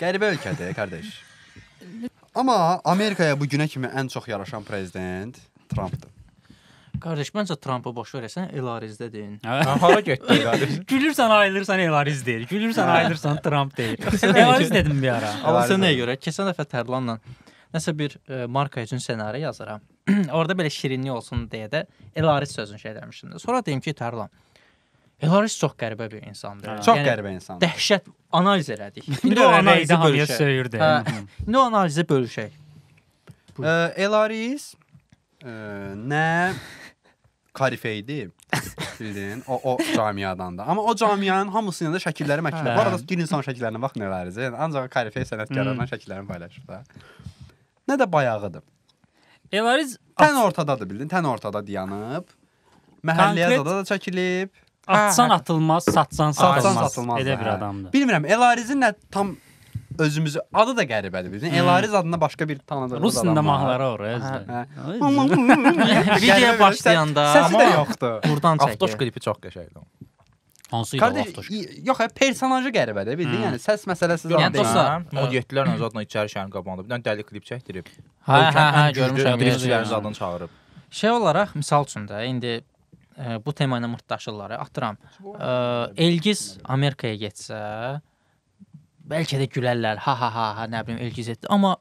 qəribə ölkədir, qardaş. Amma Amerikaya bu günə kimi ən çox yaraşan prezident Trumpdır. Qardaş, məncə Trumpı boş verəsən, Elarizdə deyin. Hara getdi qardaş? Gülürsən, ayılırsan Elariz deyir. Gülürsən, ayılırsan Trump deyir. Elariz dedim bir ara. Amma sən nəyə görə? Keçən dəfə Tərlanla nəsə bir marka üçün ssenari yazıram. Orada belə şirinlik olsun deyə də Elariz sözünü eləmişdim. Sonra dedim ki, Tərlan, Elariz çox qəribə bir insandır. Çox qəribə insandır. Dəhşət analiz elədik. İndi o analizi bölüşək. İndi o analizi bölüşək. Elariz nə karifeydi, bildin, o camiadan da. Amma o camianın hamısının da şəkilləri məkillər. Bu arada bir insan şəkillərinə baxın Elariz. Ancaq karifey sənətkarlarının şəkillərini paylaşır da. Nə də bayağıdır. Elariz tən ortadadır, bildin, tən ortada dayanıb. Məhəlləyə zada da çəkilib. Atsan atılmaz, satsan satılmaz. Elə bir adamdır. Bilmirəm, Elarizin nə tam özümüzü adı da qəribədir, bildin. Elariz adına başqa bir tanıdığımız Rus adam var. Rus mahnıları var. Videoya başlayanda səsi də yoxdur. Buradan çəkir. Avtoş klipi çox qəşəngdir. Hansı idi Avtoş? Yox, personajı qəribədir, bildin. Yəni səs məsələsi yəni dostlar, modiyetlərlə zadla içəri şəhərin qabağında bir dənə dəli klip çəkdirib. Hə, görmüşəm. Biricilərin zadını çağırıb. Şey olaraq, misal üçün də indi bu tema ilə mırtdaşırlar. Atıram. Elgiz Amerikaya getsə, bəlkə də gülərlər. Ha, nə bilim, Elgiz etdi. Amma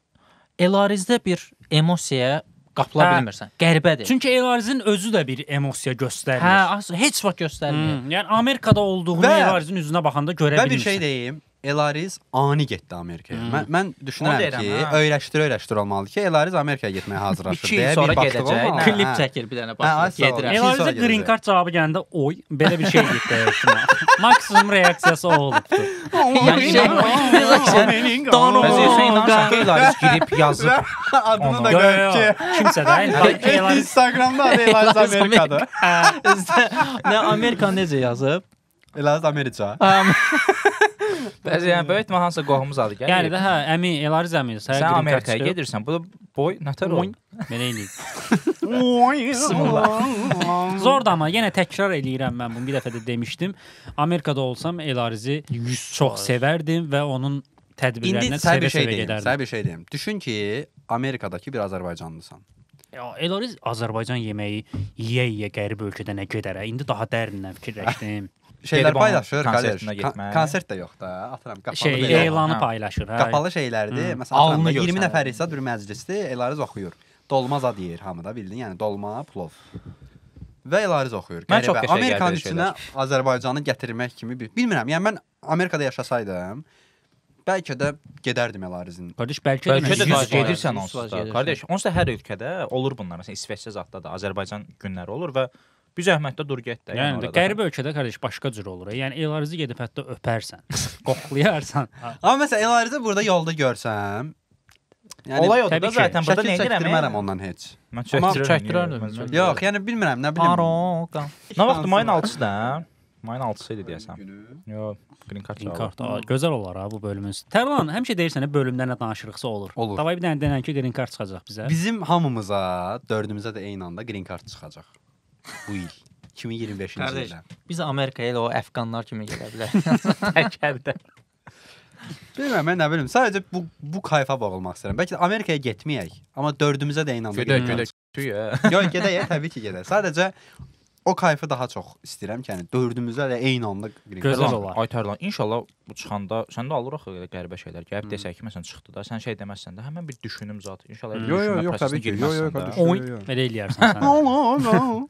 Elarizdə bir emosiyaya qapıla bilmirsən. Qəribədir. Çünki Elarizin özü də bir emosiya göstərmir. Hə, heç vaxt göstərmir. Yəni Amerikada olduğunu Elarizin üzünə baxanda görə bilmirsən. Və bir şey deyim, Elariz ani getdi Amerikaya. Mən düşünürəm ki, öyrəşdir olmalıdır ki, Elariz Amerikaya getməyə hazırlaşır. 2 il sonra gedəcək. Klip çəkir bir dənə bax. Gedirəm. Elarizə green card cavabı gələndə oy, belə bir şey getdi. Maksimum reaksiyası o olubdu. Elariz girib yazıb adını da qoyub ki, kimsə də Instagramda adı Elariz Amerikadır. Nə Amerika necə yazıb? Elariz Amerika. Bəzi yəni böyük hansısa qohumuz adı gəlir. Yəni də hə, əmi Elariz əmi, sən Amerikaya gedirsən. Bu boy nətər olur? Belə eləyir. Zordur amma yenə təkrar eləyirəm mən bunu bir dəfə də demişdim. Amerikada olsam Elarizi çox sevərdim və onun tədbirlərinə sevə-sevə gedərdim. Sən bir şey deyim. Düşün ki, Amerikadakı bir Azərbaycanlısan. Elariz Azərbaycan yeməyi yeyə qəribə ölkədə nə gedərə. İndi daha dərindən fikirləşdim. Şeylər paylaşır, konsert də yox da. Atıram, qapalı elanı paylaşır. Qapalı şeylərdir. Məsələn, 20 nəfər isə bir məclisdə Elariz oxuyur. Dolmaza deyir hamıda, bildin? Yəni dolma, plov. Və Elariz oxuyur. Amerikanın içinə Azərbaycanı gətirmək kimi bir bilmirəm. Yəni mən Amerikada yaşasaydım, bəlkə də gedərdim Elarizin. Qardaş, bəlkə də gedirsən onsuz da. Qardaş, onsuz da hər ölkədə olur bunlar. Məsələn, İsveçdə zətdə də Azərbaycan günləri olur və bir zəhmətdə dur get də. Yəni qəribə ölkədə qardaş başqa cür olur. Yəni Elarizi gedib hətta öpərsən, qoxlayarsan. Amma məsələn Elarizi burada yolda görsəm, yəni olay odur da zaten burada nə edirəm? Çəkdirmərəm ondan heç. Mən çəkdirərdim. Yox, yəni bilmirəm, nə bilim. Nə vaxt mayın 6-da? Mayın 6-sı idi deyəsən. Yox, green card. Gözəl olar ha bu bölümümüz. Tərlan, həmişə deyirsən bölümdə nə danışırıqsa olur. Davay bir dənə denən ki green card çıxacaq bizə. Bizim hamımıza, dördümüzə də eyni anda green card çıxacaq. Bu il 2025-ci ildə. Biz Amerikaya elə o əfqanlar kimi gedə bilər. Təkərdə. Bilmirəm, mən nə bilim. Sadəcə bu kayfa boğulmaq istəyirəm. Bəlkə Amerikaya getməyək, amma dördümüzə də eyni anda. Gedək. Yox, gedək, təbii ki, gedək. Sadəcə o kayfı daha çox istəyirəm ki, yəni dördümüzə də eyni anda gözəl olar. Ay Tərlan, inşallah bu çıxanda sən də alırıq elə qəribə şeylər. Gəlib desək ki, məsələn çıxdı da, sən şey deməzsən də, həmin bir düşünüm zat. İnşallah yox, təbii ki. Oy, belə eləyərsən sən.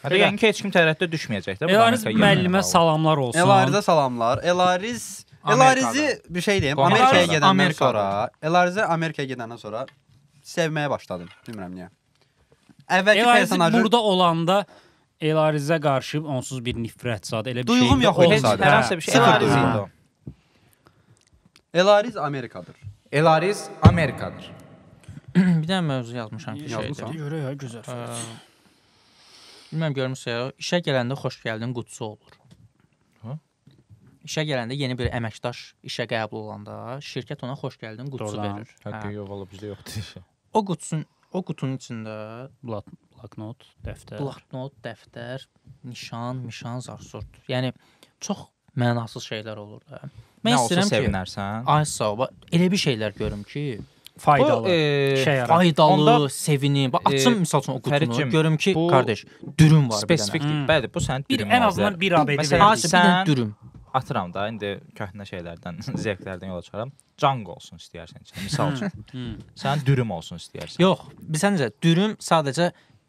Hətta yəni ki, heç kim tərəddüdə düşməyəcək də. Elariz müəllimə salamlar olsun. Elarizə salamlar. Elarizi bir şey deyim. Amerikaya gedəndən sonra, Elarizə Amerikaya gedəndən sonra sevməyə başladım. Bilmirəm niyə. Əvvəlki personajı burada olanda Elarizə qarşı onsuz bir nifrət zad elə bir şey. Duyğum yox idi Hər hansı bir şey. Elariz idi o. Elariz Amerikadır. Elariz Amerikadır. Bir dənə mövzu yazmışam ki, Yazmışam. Görək ya, gözəl. Bilməm görmüsünüz, işə gələndə xoş gəldin qutusu olur. İşə gələndə yeni bir əməkdaş işə qəbul olanda şirkət ona xoş gəldin qutusu verir. Həqiqətən yox, valla bizdə yoxdur. O qutunun içində bloknot, dəftər, nişan, zarsurt. Yəni çox mənasız şeylər olur da. Mən istəyirəm ki, sevinərsən. Ay sağ ol. Elə bir şeylər görüm ki, faydalı, faydalı, sevinim. Bax açım misal üçün o qutunu, görüm ki, qardaş, dürüm var bir dənə. Spesifikdir. Bəli, bu sənin dürüm. Ən azından bir abedi verir. Sən dürüm. Atıram da, indi köhnə şeylərdən, zevklərdən yola çıxaram. Django olsun istəyərsən içində, misal üçün. Sənin dürüm olsun istəyərsən. Yox, bilsən necə, dürüm sadəcə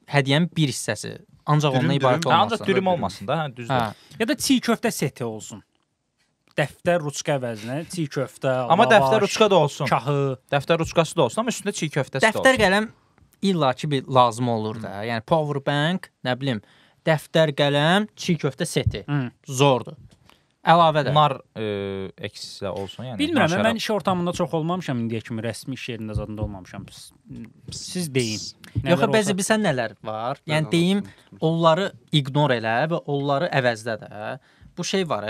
hədiyyənin bir hissəsi. Ancaq ondan ibarət olmasın. Ancaq dürüm olmasın da, düzdür. Ya da çiğ köftə seti olsun. Dəftər, ruçka əvəzinə çiğ köftə, amma dəftər, ruçka da olsun. Kahı. Dəftər, ruçkası da olsun, amma üstündə çiğ köftəsi də olsun. Dəftər, qələm illaki bir lazım olur da. Yəni power bank, nə bilim, dəftər, qələm, çiğ köftə seti. Zordur. Əlavə də. Bunlar eksislə olsun, yəni. Bilmirəm, mən iş ortamında çox olmamışam indiyə kimi, rəsmi iş yerində zadında olmamışam. Siz deyin. Yox, bəzi bilsən nələr var? Yəni deyim, onları ignor elə və onları əvəzlə də. Bu şey var,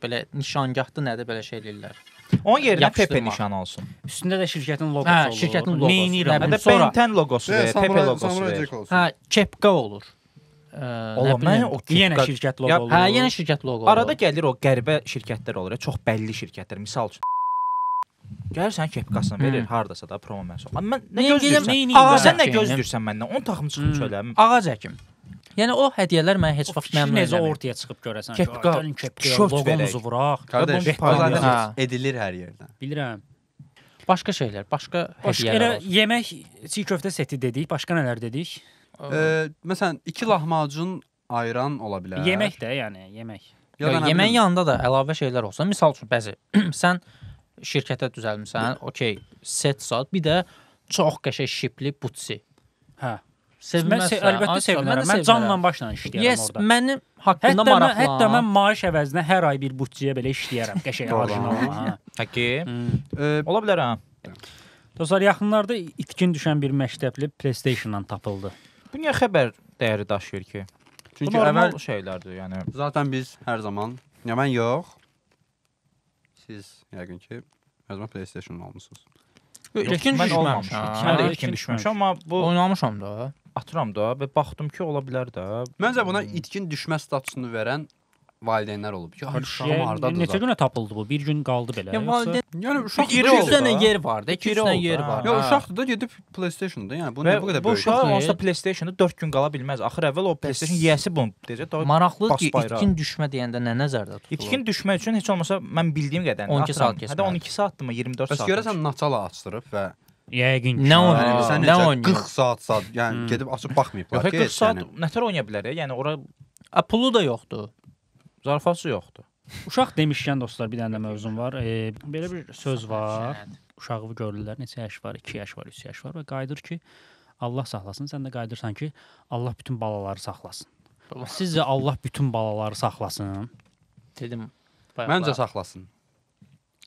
belə nişangahda nədir belə şey eləyirlər. Onun yerinə Pepe nişanı olsun. Üstündə də şirkətin loqosu olur. Şirkətin loqosu. Neynirəm? Sonra Benten loqosu ver, Pepe loqosu ver. Kepka olur. Mən o yenə şirkət loqo olur. Yenə şirkət loqo olur. Arada gəlir o qəribə şirkətlər olur, çox bəlli şirkətlər. Misal üçün gəlirsən kepkasını verir, hardasa da promo məhsul. Amma mən nə gözləyirsən? Sən nə gözləyirsən məndən? 10 taxım çıxıb çölə. Ağac əkim. Yəni o hədiyyələr mənə heç vaxt məmnun etmir. Necə ortaya çıxıb görəsən? Kepka, loqomuzu vuraq. Qardaş, edilir hər yerdən. Bilirəm. Başqa şeylər, başqa hədiyyələr. Elə yemək, çiğ köftə seti dedik, başqa nələr dedik? Məsələn, 2 lahmacun ayran ola bilər. Yemək də, yəni yemək. Yeməyin yanında da əlavə şeylər olsa, misal üçün bəzi sən şirkətə düzəlmisən, okey, set zat, bir də çox qəşəng şipli butsi. Hə. Əlbəttə sevinərəm. Mən canla başla işləyirəm orada. Mənim haqqında maraqlı. Hətta mən maaş əvəzinə hər ay bir butçiyə belə işləyərəm. Qəşəng orijinal. Həqiqi. Ola bilər ha. Dostlar, yaxınlarda itkin düşən bir məktəbli PlayStation-dan tapıldı. Bu niyə xəbər dəyəri daşıyır ki? Çünki normal şeylərdir, yəni. Zaten biz hər zaman, ya mən yox. Siz yəqin ki, hər zaman PlayStation almısınız. İlkin düşməmişəm. Mən də ilkin düşməmişəm, amma bu oynamışam da. Atıram da və baxdım ki, ola bilər də. Məncə buna itkin düşmə statusunu verən valideynlər olub. Ya uşağım hardadır? Neçə günə tapıldı bu? Bir gün qaldı belə. Yəni uşaq 200 dənə yer var da, 200 dənə yer var. Ya uşaqdır da gedib PlayStation-da. Yəni bu nə bu qədər böyük. Bu uşaq olsa PlayStation-da 4 gün qala bilməz. Axır əvvəl o PlayStation yiyəsi bunu deyəcək. Maraqlıdır ki, itkin düşmə deyəndə nə nəzərdə tutulur? İtkin düşmə üçün heç olmasa mən bildiyim qədər 12 saat keçməli. Hətta 12 saatdırmı, 24 saat. Bəs görəsən Naçala açdırıb və yəqin nə oynayır? Nə oynayır? 40 saat, yəni gedib açıb baxmayıblar ki. 40 saat nətər oynaya bilər? Yəni ora pulu da yoxdur. Zarafası yoxdur. Uşaq demişkən dostlar, bir dənə də mövzum var. Belə bir söz var. Uşağı görürlər, neçə yaş var? 2 yaş var, 3 yaş var və qayıdır ki, Allah saxlasın. Sən də qayıdırsan ki, Allah bütün balaları saxlasın. Sizcə Allah bütün balaları saxlasın? Dedim. Məncə saxlasın.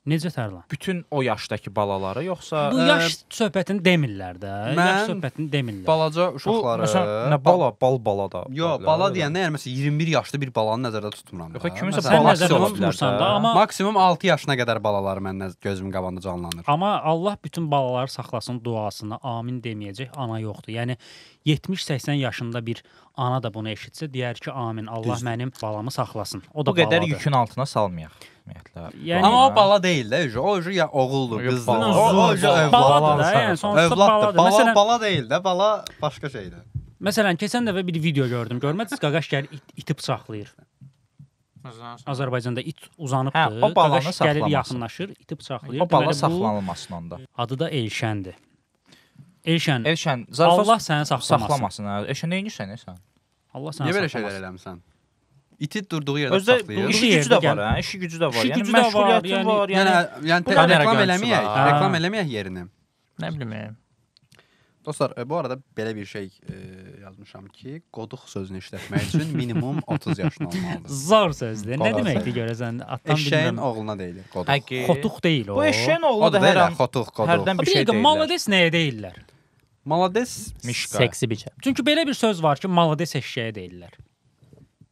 Necə tərlan? Bütün o yaşdakı balaları, yoxsa bu yaş söhbətini demirlər də. Yaş söhbətini demirlər. Balaca uşaqları. Məsələn, nə bala da. Yox, bala deyəndə yəni məsələn 21 yaşlı bir balanı nəzərdə tutmuram. Yox, kimisə balası tutmursan da, amma maksimum 6 yaşına qədər balaları məndən gözümün qabağında canlanır. Amma Allah bütün balaları saxlasın duasına amin deməyəcək ana yoxdur. Yəni 70-80 yaşında bir ana da bunu eşitsə deyər ki, amin. Allah mənim balamı saxlasın. O da bu qədər yükün altına salmayaq. Yəni, amma o bala deyil də, o ya oğuldur, qızdır. O baladır da, yəni sonuçta baladır. Bala deyil də, bala başqa şeydir. Məsələn, keçən dəfə bir video gördüm. Görmədiniz, qaqaş gəlir iti bıçaqlayır. Azərbaycanda it uzanıbdır. O balanı gəlir yaxınlaşır, iti bıçaqlayır. O bala saxlanılmasından da. Adı da Elşəndir. Elşən, Allah səni saxlamasın. Elşən nə edirsən sən? Allah səni saxlamasın. Niyə belə şeylər eləmisən? İti durduğu yerdə saxlayır. İşi gücü də var, hə? İşi gücü də var. Yəni məşğuliyyətin var, yəni reklam eləməyək yerini. Nə bilim. Dostlar, bu arada belə bir şey yazmışam. oxumuşam ki, qoduq sözünü işlətmək üçün minimum 30 yaşın olmalıdır. Zor sözdür. Nə deməkdir görəsən? Eşeğin oğluna deyilir qoduq. Xotuq deyil o. Bu eşeğin oğlu da hər an xotuq. Hərdən bir şey deyirlər. Malades nəyə deyirlər? Malades Mişqa. Seksi biçə. Çünki belə bir söz var ki, malades eşeğə deyirlər.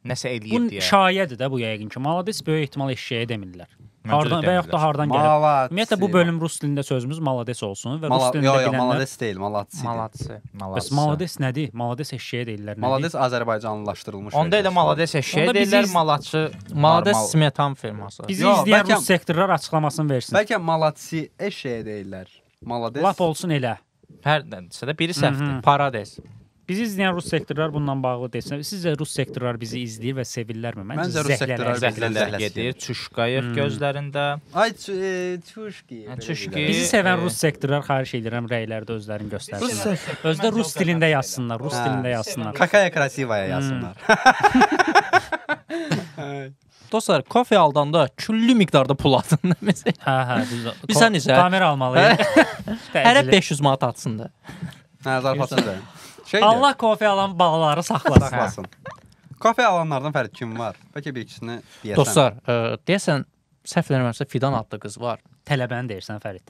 Nəsə Bu eləyir deyə. şayədir də bu yəqin ki. Malades böyük ehtimal eşeğə demirlər. Məncə də Hardan və yaxud da hardan gəlir? Malades. Ümumiyyətlə bu bölüm rus dilində sözümüz malades olsun və rus dilində bilənlər. Malades deyil, malatsidir. Malatsı. Bəs malades nədir? Malades eşeğə deyirlər. Malades Azərbaycanlılaşdırılmış. Onda elə malades eşeğə Onda bizi deyirlər, malatçı Malades smetan firması. Bizi Yox, izləyən bəlkə- rus sektorlar açıqlamasını versin. Bəlkə malatsi eşeğə deyirlər. Malades. Lap olsun elə. Hərdən də biri səhvdir. Parades. Bizi izləyən rus sektorlar bundan bağlı desin. Sizcə rus sektorlar bizi izləyir və sevirlərmi? Məncə rus sektorlar Zəhlələr gedir, çuşqayır gözlərində. Ay çuşki. Çuşki. Bizi sevən rus sektorlar xahiş edirəm rəylərdə özlərini göstərsinlər. Özdə rus dilində yazsınlar, rus dilində yazsınlar. Kakaya krasivaya yazsınlar. Dostlar, kofe aldanda küllü miqdarda pul atın. Hə, Bilsən necə? Kamera almalıyıq. Hərə 500 manat atsın da. Hə, zarafatsız da. Allah kofe alan balaları saxlasın. Saxlasın. Kafe alanlardan fərq kim var? Bəlkə bir ikisini deyəsən. Dostlar, deyəsən səhv eləmirəmsə Fidan adlı qız var. Tələbəni deyirsən Fərid.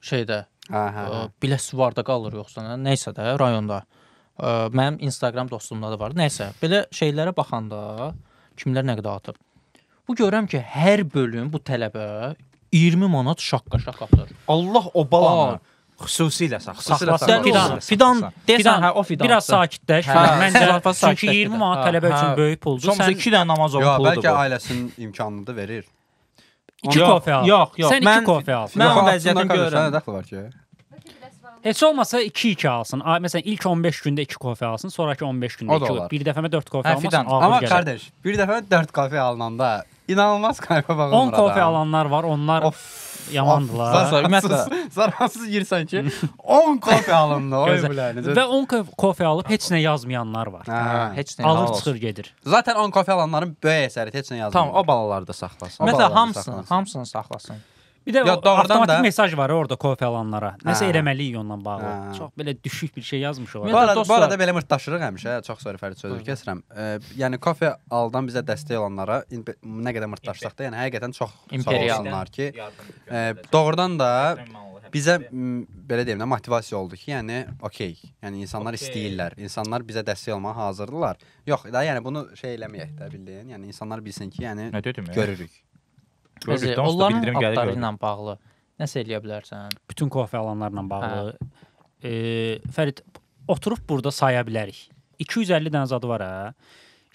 Şeydə, Hə. Biləsuvarda qalır yoxsa nəysə də rayonda. Mənim Instagram dostumda da var. Nəysə, belə şeylərə baxanda kimlər nə qədər atıb. Bu görürəm ki, hər bölüm bu tələbə 20 manat şaqqa atır. Allah o balanı xüsusilə saxlasın. Fidan deyəsən, hə o Fidan. Biraz sakitləş. Məncə çünki 20 manat tələbə üçün böyük puldur. Sən 2 dənə namaz oxu puludur. Bəlkə ailəsinin imkanını da verir. 2 kofe al. Yox. Sən 2 kofe al. Mən o vəziyyətini görürəm. Nə dəxli var ki? Heç olmasa 2-2 alsın. Məsələn, ilk 15 gündə 2 kofe alsın, sonraki 15 gündə 2. Bir dəfəmə 4 kofe almasın. Amma qardaş, bir dəfə 4 kofe alınanda inanılmaz qayfa bağlı 10 kofe alanlar var, onlar yamandılar. Ümumiyyətlə, zararsız girsən ki, 10 kofe alındı. Və 10 kofe alıb heç nə yazmayanlar var. Heç nə alır çıxır gedir. Zaten 10 kofe alanların böyük əsəri heç nə yazmır. Tamam, o balaları da saxlasın. Məsələn, hamısını saxlasın. Bir də avtomatik mesaj var orada kofe alanlara. Nəsə eləməliyik onunla bağlı. Çox belə düşük bir şey yazmış olar. Bu arada belə mırtdaşırıq həmişə. Çox sorry Fərid sözü kəsirəm. Yəni kofe aldan bizə dəstək olanlara nə qədər mırtdaşsaq da, yəni həqiqətən çox sağ olsunlar ki, doğrudan da bizə belə deyim də motivasiya oldu ki, yəni okey. Yəni insanlar istəyirlər. İnsanlar bizə dəstək olmağa hazırdırlar. Yox, da yəni bunu şey eləməyək də bildiyin. Yəni insanlar bilsin ki, yəni görürük. Onların adları ilə bağlı nəsə eləyə bilərsən? Bütün kofe alanlarla bağlı. Fərid, oturub burada saya bilərik. 250 dənə adı var hə?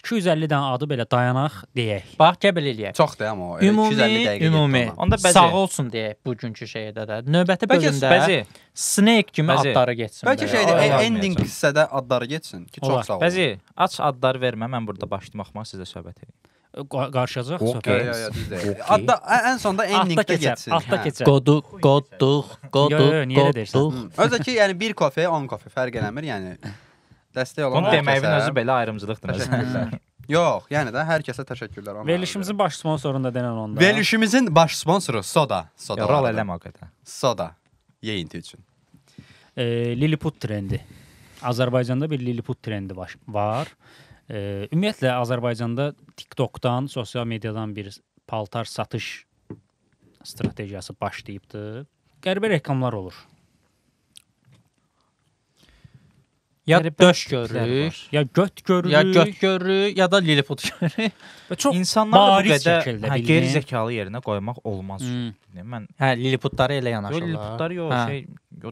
250 dənə adı belə dayanaq deyək. Bax, qəbul eləyək. Çoxdur amma o. 250 dəqiqə. Ümumi. Sağ olsun deyək bugünkü şeydə də. Növbəti bölümdə Snake kimi adları getsin. Bəlkə şeydə ending hissədə adları getsin ki, çox sağ olun. Bəzi, aç adları vermə, mən burada başlayım axmaq sizə söhbət edeyim. Qarşılayacaq söhbət. Adda ən sonda endingdə getsin. Adda keçər. Qoduq. Niyə deyirsən? Özə ki, yəni bir kofe, 10 kofe fərq eləmir, yəni dəstək olan bunu deməyin özü belə ayrımcılıqdır məsələn. Yox, yəni də hər kəsə təşəkkürlər. Verilişimizin baş sponsorunu da denən onda. Verilişimizin baş sponsoru Soda. Rol eləmə o qədər. Soda. Yeyinti üçün. Lilliput trendi. Azərbaycanda bir Lilliput trendi var. Ümumiyyətlə Azərbaycanda TikTokdan, sosial mediadan bir paltar satış strategiyası başlayıbdı. Qəribə reklamlar olur. Ya döş görürük, ya göt görürük, ya da Lilliput görürük. Və çox insanlar bu qədər geri zəkalı yerinə qoymaq olmaz. Mən Lilliputları elə yanaşırlar. Lilliputlar yox,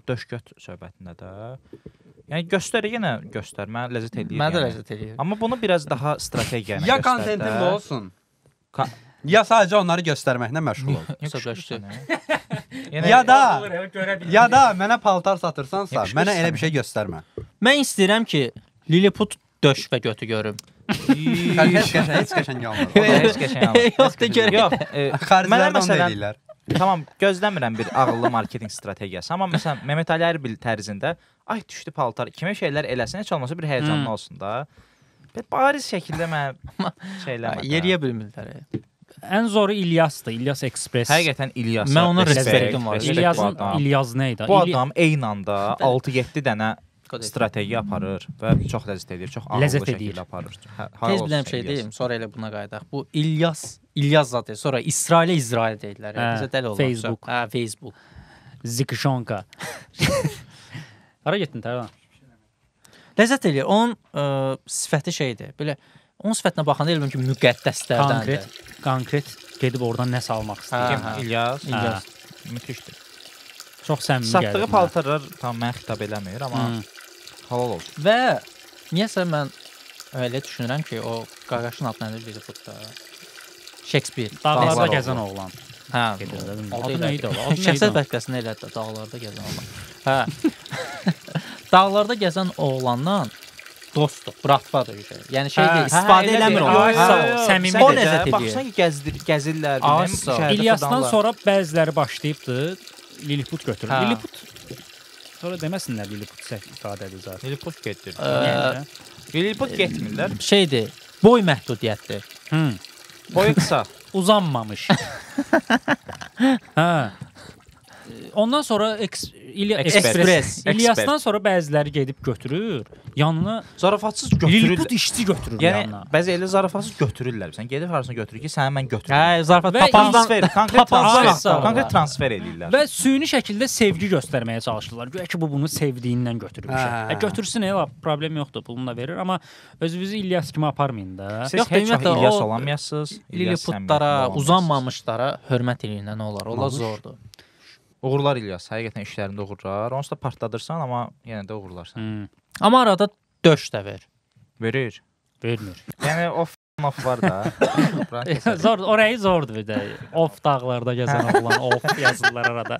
döş göt söhbətində də. Yəni yenə göstər, mənə ləzzət eləyir. Mənə də ləzzət eləyir. Amma bunu biraz daha strategiya ilə göstər. Ya kontentin bu olsun. Ya sadəcə onları göstərməklə məşğul ol. Ya da mənə paltar satırsansa, mənə elə bir şey göstərmə. Mən istəyirəm ki, Lilliput döş və götü görüm. Heç qəşəng olmur. Heç qəşəng olmur. Yox, da görək. Xərclərdən onu eləyirlər. Tamam, gözləmirəm bir ağıllı marketinq strategiyası. Amma məsələn, Mehmet Ali Ərbil tərzində ay düşdü paltar, kimə şeylər eləsin, heç olmasa bir həyəcanlı olsun da. Bariz şəkildə mən şeyləmə. Yeriyə bilmirlər. Ən zoru İlyasdır, İlyas Express. Həqiqətən İlyas. Mən onun respektim var. İlyaz nə idi? Bu adam eyni anda 6-7 dənə strateji aparır və çox ləzzət edir, çox ağıllı şəkildə aparır. Tez bir şey deyim, sonra elə buna qayıdaq. Bu İlyas zadı, sonra İsrail deyirlər. Bizə dəli olmaq. Facebook. Facebook. Zikşonka. Hara getdin Tərlan? Ləzzət eləyir. Onun sifəti şeydir. Belə onun sifətinə baxanda elə ki müqəddəslərdəndir. Konkret gedib oradan nə salmaq istəyir. İlyas. Müthişdir. Çox səmimi gəlir. Satdığı paltarlar tam mən xitab eləmir, amma halal olsun. Və niyəsə mən elə düşünürəm ki, o qaqaşın adı nədir Lilliputda? Shakespeare. Dağlarda gəzən oğlan. Hə. Adı nə idi o? Şəxsiyyət vəsiqəsində elə dağlarda gəzən oğlan. Hə. Dağlarda gəzən oğlandan dostdur, bratvadır şey. Yəni şeydir, istifadə eləmir o. Səmimi o ləzzət edir. Baxsan ki, gəzirlər, İlyasdan sonra bəziləri başlayıbdı Lilliput götürür. Lilliput sonra deməsinlər Lilliput ifadədir zaten. Lilliput getir. Lilliput getmirlər. Şeydir, boy məhdudiyyətdir. Boyu qısa. Uzanmamış. Hə. Ondan sonra Express. İlyasdan sonra bəziləri gedib götürür. Yanına zarafatsız götürür. Lilliput işçi götürür yanına. Yəni bəzi elə zarafatsız götürürlər. Sən gedib harasına götürür ki, səni mən götürürəm. Hə, zarafat konkret transfer edirlər. Və süni şəkildə sevgi göstərməyə çalışırlar. Güya ki, bu bunu sevdiyindən götürmüş. Götürsün, problem yoxdur, pulunu da verir, amma özünüzü İlyas kimi aparmayın da. Siz heç vaxt İlyas olamayasınız. Lilliputlara, uzanmamışlara hörmət eləyin, nə olar? Ola zordur. Uğurlar İlyas, həqiqətən işlərində uğurlar. Onsuz da partladırsan, amma yenə də uğurlarsan. Amma arada döş də ver. Verir. Vermir. Yəni of var da. Zor, orayı zordur bir də. Of dağlarda gəzən oğlan, of yazırlar arada.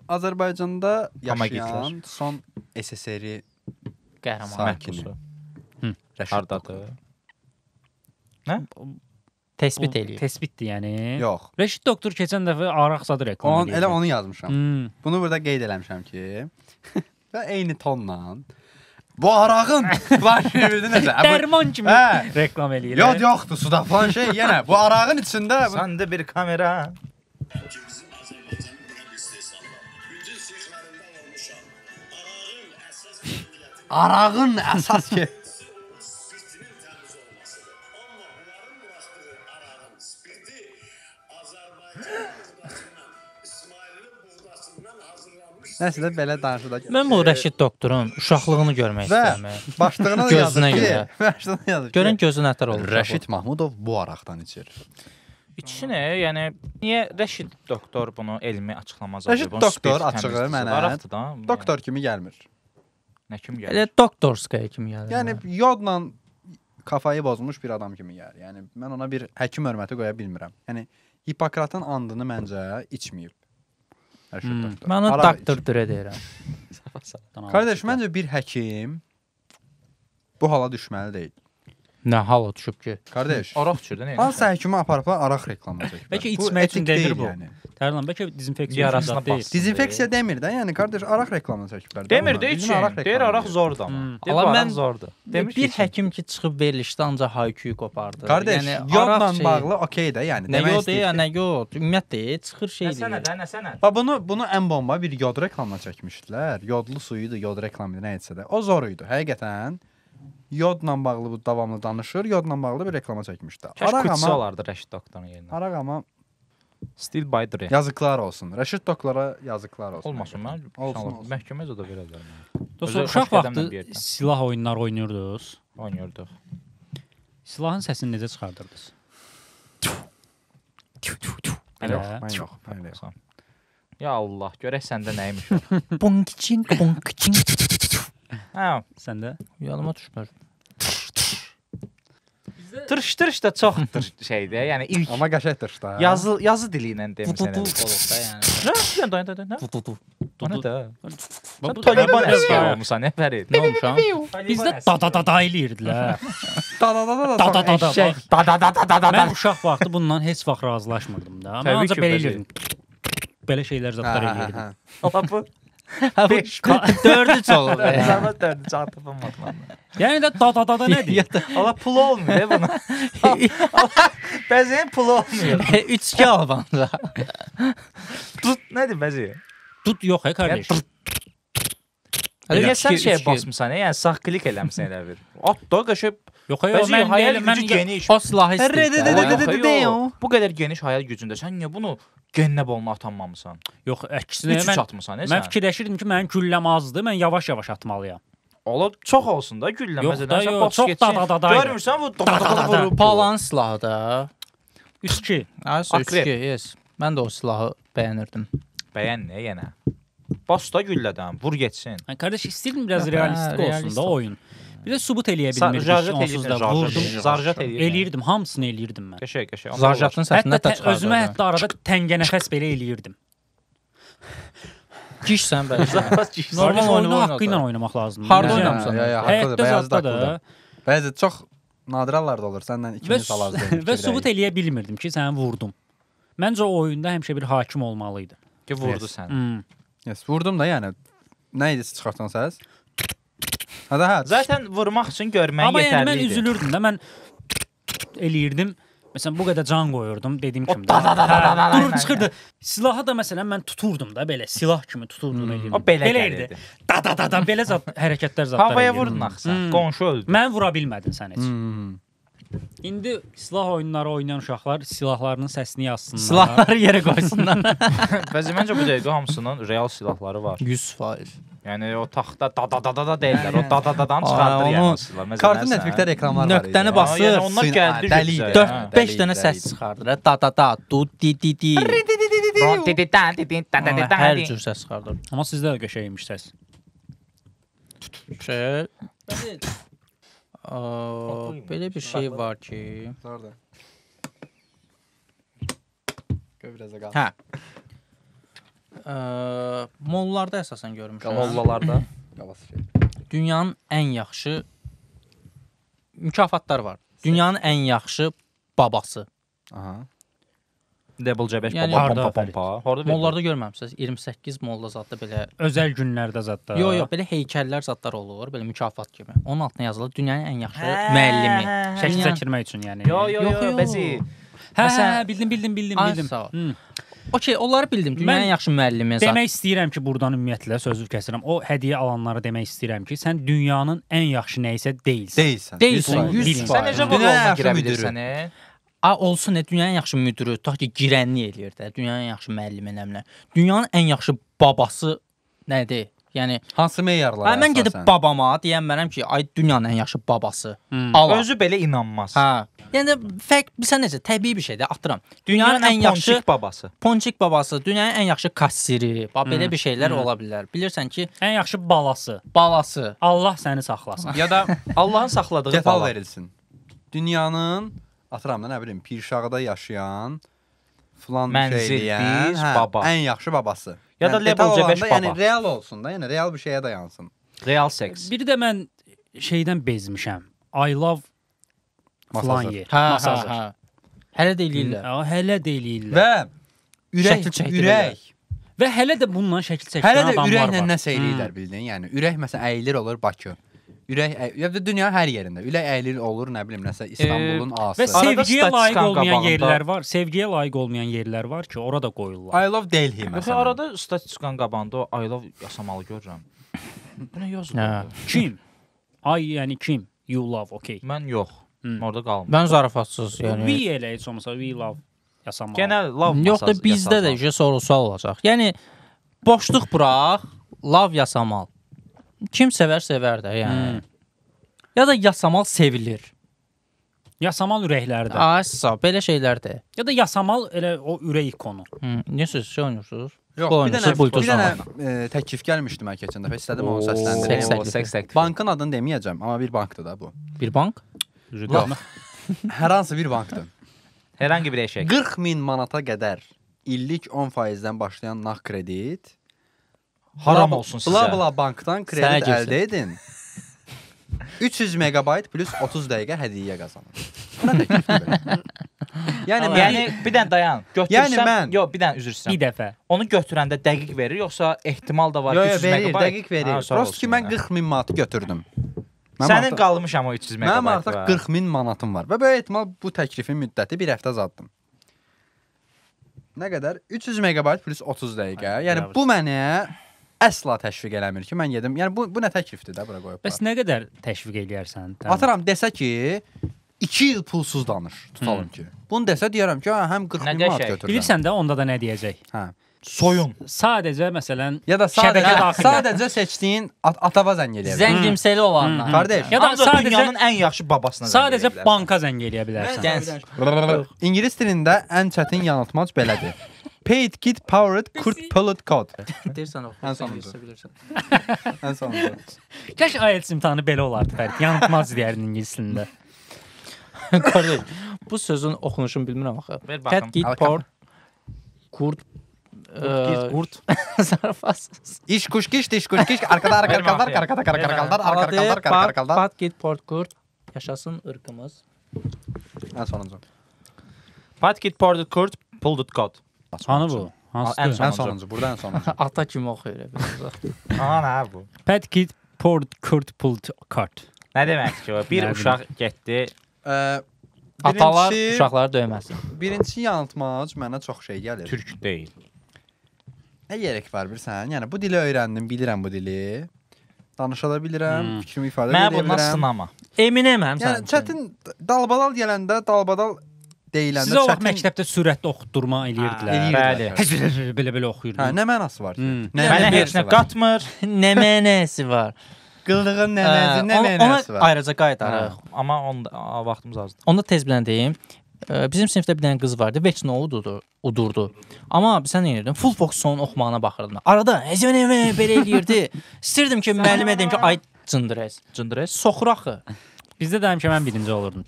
Azərbaycanda yaşayan son SSR qəhrəman sakini. Hardadır? Nə? Tespit eləyir. Tespitdir yəni. Yox. Rəşid doktor keçən dəfə araq zadı reklam edir. Elə onu yazmışam. Bunu burada qeyd eləmişəm ki, və eyni tonla bu arağın başlayırdı necə? Dərman kimi reklam eləyir. Yoxdur, suda falan şey yenə. Bu arağın içində səndə bir kamera. Arağın əsas ki Nəsə də belə danışır da. Mən bu Rəşid doktorun uşaqlığını görmək istəyirəm. Başlığına da yazır ki, görən gözü nətər olur. Rəşid Mahmudov bu araqdan içir. İçişi nə? Yəni niyə Rəşid doktor bunu elmi açıqlamaz? Rəşid doktor açığı mənə doktor kimi gəlmir. Nə kimi gəlir? Elə doktorskaya kimi gəlir. Yəni yodla kafayı bozmuş bir adam kimi gəlir. Yəni mən ona bir həkim hörməti qoya bilmirəm. Yəni Hipokratın andını məncə içməyib. Mən onu doktor deyirəm. Qardaş, məncə bir həkim bu hala düşməli deyil. Nə hala düşüb ki? Qardaş, araq içir də nə? Hansı həkimə aparıblar araq reklamı çəkir? Bəlkə içmək üçün demir bu. Tərlan, bəlkə dezinfeksiya arasına deyil. Dezinfeksiya demir də, yəni qardaş araq reklamını çəkiblər. Demir də için. Deyir araq zordur amma. Allah mən zordur. Bir həkim ki çıxıb verilişdə ancaq hay-küyü qopardı. Qardaş, yodla bağlı okey də, yəni demək istəyir. Nə yod, ümumiyyətlə çıxır şey deyir. Nə sənəd? Bax bunu ən bomba bir yod reklamına çəkmişdilər. Yodlu suyudur, yod reklamı nə etsə də. O zor idi. Həqiqətən yodla bağlı bu davamlı danışır, yodla bağlı bir reklama çəkmişdilər. Araq amma olardı Rəşid doktorun yerinə. Araq amma Still by the yazıqlar olsun. Rəşid doktora yazıqlar olsun. Olmasın mən. Olsun. Məhkəmədə də verəcəm. Dostlar, uşaq vaxtı silah oyunlar oynayırdınız. Oynayırdıq. Silahın səsini necə çıxardırdınız? Yox. Ya Allah, görək səndə nəymiş o. Bonkiçin, bonkiçin. Hə, səndə? Yalıma düşmür. Tırış da çox şeydir. Yəni ilk amma qəşəngdir da. Yazı dili ilə demişsən olub da yəni. Nə da? Bu Taliban əskəri olmusan, nə fərid? Nə olmuşam? Bizdə da eləyirdilər. Da. Mən uşaq vaxtı bundan heç vaxt razılaşmırdım da. Mən ancaq belə eləyirdim. Belə şeylər zətlər eləyirdim. Ola bu. 4-3 olur. Zərbət 4-3 tapılmadı. Yəni də da nədir? Allah pulu olmuyor buna. Bəzən pulu olmuyor. 3-2 al bana. Tut nədir bəzən? Tut yox, qardaş. Niyə sən şeyə basmısan? Yəni sağ klik eləmisən elə bir. At da qəşəng. Yox, mən geniş. O silahı istəyir. Bu qədər geniş hayal gücündə sən niyə bunu gennə boluna atanmamısan? Yox, əksinə mən fikirləşirdim ki, mənim gülləm azdır, mən yavaş-yavaş atmalıyam. Ola çox olsun da gülləm. Məsələn, sən bas getsin. Görmürsən bu palan silahı da. 3-2. Akrep. Yes. Mən də o silahı bəyənirdim. Bəyən nə yenə? Bas da güllədən, vur getsin. Qardaş, istəyirdim biraz realistik olsun da oyun. Bir də sübut eləyə bilmirdik onsuz da. Vurdum, zarjat eləyirdim, hamısını eləyirdim mən. Qəşəng. Zarjatın səsində də çıxardı. Özümə hətta arada təngə nəfəs belə eləyirdim. Gişsən bəlkə. Normal oyunu haqqı ilə oynamaq lazımdır. Harda oynamısan? Həyatda bəyazda da. Bəzi çox nadir hallarda olur. Səndən 2000 salazdın. Və sübut eləyə bilmirdim ki, səni vurdum. Məncə o oyunda həmişə bir hakim olmalıydı. Ki vurdu səni. Yes, vurdum da yəni. Nə idi çıxartsan səs? Hə. Zaten vurmaq üçün görmək yetərli idi. Amma yəni mən üzülürdüm də, mən eləyirdim. Məsələn, bu qədər can qoyurdum, dediyim kimi. Durur çıxırdı. Silahı da məsələn mən tuturdum da belə, silah kimi tuturdum eləyirdim. O belə gəlirdi. Da belə hərəkətlər zatlar. Havaya vurdun axı sən. Qonşu öldü. Mən vura bilmədin sən heç. İndi silah oyunları oynayan uşaqlar silahlarının səsini yazsınlar. Silahları yerə qoysunlar. Bəzi məncə bu dəqiqə hamısının real silahları var. 100%. Yəni o taxta da deyirlər. O da-dan çıxardır yəni silahlar. Cartoon Networkdə reklamlar var. Nöqtəni basır. Yəni onlar gəldi. 4-5 dənə səs çıxardır. Da du di. Hər cür səs çıxardır. Amma sizdə də qəşəngmiş səs. Belə bir şey var ki. Orada. Göy biraz da qal. Hə. Mollarda əsasən görmüşəm. Mollalarda. Dünyanın ən yaxşı mükafatlar var. Dünyanın ən yaxşı babası. Aha. Double C5 pompa. Mollarda görməmisiniz? 28 molla zadda belə özəl günlərdə zadda. Yox, belə heykəllər zadlar olur, belə mükafat kimi. Onun altına yazılır dünyanın ən yaxşı müəllimi. Şəkil çəkdirmək üçün yəni. Yox, bəzi. Hə, bildim. Okey, onları bildim. Dünyanın ən yaxşı müəllimi. Demək istəyirəm ki, burdan ümumiyyətlə sözü kəsirəm. O hədiyyə alanlara demək istəyirəm ki, sən dünyanın ən yaxşı nəyisə deyilsən. Sən necə bu roluna girə bilirsən? Olsun, dünyanın ən yaxşı müdürü, tutaq ki, girənlik eləyir də. Dünyanın ən yaxşı müəllimi nəmlə. Dünyanın ən yaxşı babası nədir? Yəni hansı meyarlara? Mən gedib babama deyəm mənəm ki, ay dünyanın ən yaxşı babası. Özü belə inanmaz. Hə. Yəni fərq bilirsən necə? Təbii bir şeydir, atıram. Dünyanın ən yaxşı babası. Ponçik babası, dünyanın ən yaxşı kassiri. Bax belə bir şeylər ola bilər. Bilirsən ki, ən yaxşı balası. Allah səni saxlasın. Ya da Allahın saxladığı detal verilsin. Dünyanın atıram da nə bilim Pirşağıda yaşayan filan şey eləyən baba. Ən yaxşı babası. Ya da level C5 baba. Yəni real olsun da, yəni real bir şeyə dayansın. Real seks. Bir də mən şeydən bezmişəm. I love filan yer. Hə. Hələ də eləyirlər. Hələ də eləyirlər. Və ürək. Və hələ də bununla şəkil çəkdirən adamlar var. Hələ də ürəklə nəsə eləyirlər bildin? Yəni ürək məsələn əyilir olur Bakı. Ürək ya da dünya hər yerində. Ürək əyilir olur, nə bilim, nəsə İstanbulun ası. Və sevgiyə layiq olmayan yerlər var. Sevgiyə layiq olmayan yerlər var ki, ora da qoyurlar. I love Delhi məsələn. Arada statistikanın qabağında o I love yasamalı görürəm. Bu nə yazılır? Kim? Ay, yəni kim? You love, okay. Mən yox. Orada qalmır. Mən zarafatsız, yəni. We elə heç olmasa we love yasamalı. Genel love. Yox da bizdə də soru-sual olacaq. Yəni boşluq burax, love yasamal. Kim sevər də, yəni. Ya da yasamal sevilir. Yasamal ürəklərdə. Asa, belə şeylərdir. Ya da yasamal elə o ürək ikonu. Necə şey oynayırsınız? Yox, bir dənə təklif gəlmişdi mən keçən dəfə. İstədim onu səsləndirəm. Bankın adını deməyəcəm, amma bir bankdır da bu. Bir bank? Yox. Hər hansı bir bankdır. Hər hansı bir eşək. 40.000 manata qədər illik 10%-dən başlayan nağd kredit. Haram olsun sizə. Bla bankdan kredit əldə edin. 300 megabayt plus 30 dəqiqə hədiyyə qazanır. Buna təklifdir. Yəni bir dənə dayan. Götürsəm, yox, bir dənə üzr istəyirəm. Bir dəfə. Onu götürəndə dəqiq verir, yoxsa ehtimal da var 300 megabayt? Dəqiq verir. Prost ki mən 40.000 manatı götürdüm. Sənin qalmışam o 300 megabayt. Mənim artıq 40.000 manatım var və böyük ehtimal bu təklifin müddəti bir həftə azaltdım. Nə qədər? 300 megabayt plus 30 dəqiqə. Yəni bu mənə əsla təşviq eləmir ki, mən gedim. Yəni bu nə təklifdir də bura qoyublar. Bəs nə qədər təşviq eləyərsən? Ataram desə ki, 2 il pulsuz danış, tutalım ki. Bunu desə deyərəm ki, həm 40 min manat götürürəm. Bilirsən də onda da nə deyəcək? Hə. Soyun. Sadəcə məsələn ya da sadəcə seçdiyin atava zəng eləyə bilər. Zəngimsəli olanlar. Qardaş, ya da sadəcə dünyanın ən yaxşı babasına sadəcə banka zəng eləyə bilərsən. İngilis dilində ən çətin yanıltmac belədir. Paid kit powered kurt pellet code. Deyirsən o. Ən sonuncu. Ən sonuncu. Kaş IELTS imtahanı belə olardı Fərid. Yanıltmac deyərdin ingilis dilində. Qardaş, bu sözün oxunuşunu bilmirəm axı. Paid kit powered kurt Kurt. Zarafasız. İş kuş kiş, diş kuş kiş, arkada Pat git port kurt. Yaşasın ırkımız. Ən sonuncu. Pat git port kurt pulled code. Hanı bu? Ən sonuncu. Burada ən sonuncu. Ata kimi oxuyur biraz. Ana bu. Pat git port kurt pulled cart. Nə demək ki o? Bir uşaq getdi. Atalar uşaqları döyməsin. Birincisi yanıltmac mənə çox şey gəlir. Türk deyil. Nə gerek var bilirsən? Yəni bu dili öyrəndim, bilirəm bu dili. Danışa da bilirəm, fikrimi ifadə edə bilirəm. Mən bundan sınama. Eminəm sən. Yəni çətin dalbadal gələndə, dalbadal deyiləndə sizə o vaxt çətin məktəbdə sürətli oxutdurma eləyirdilər. Bəli. Belə oxuyurdu. Hə, nə mənası var ki? Mənə heç nə qatmır. Nə mənəsi var? Qıldığın nənəsi, nə mənası var? Ona ayrıca qayıdarıq. Amma onda vaxtımız azdır. Onda tez bilən deyim. Bizim sinifdə bir dənə qız vardı, veçnə udurdu. Amma sən nə edirdin? Full fox sonun oxumağına baxırdın. Arada belə eləyirdi. İstirdim ki, müəllim edeyim ki, ay cındırəs. Soxur axı. Bizdə də həmişə mən birinci olurdum.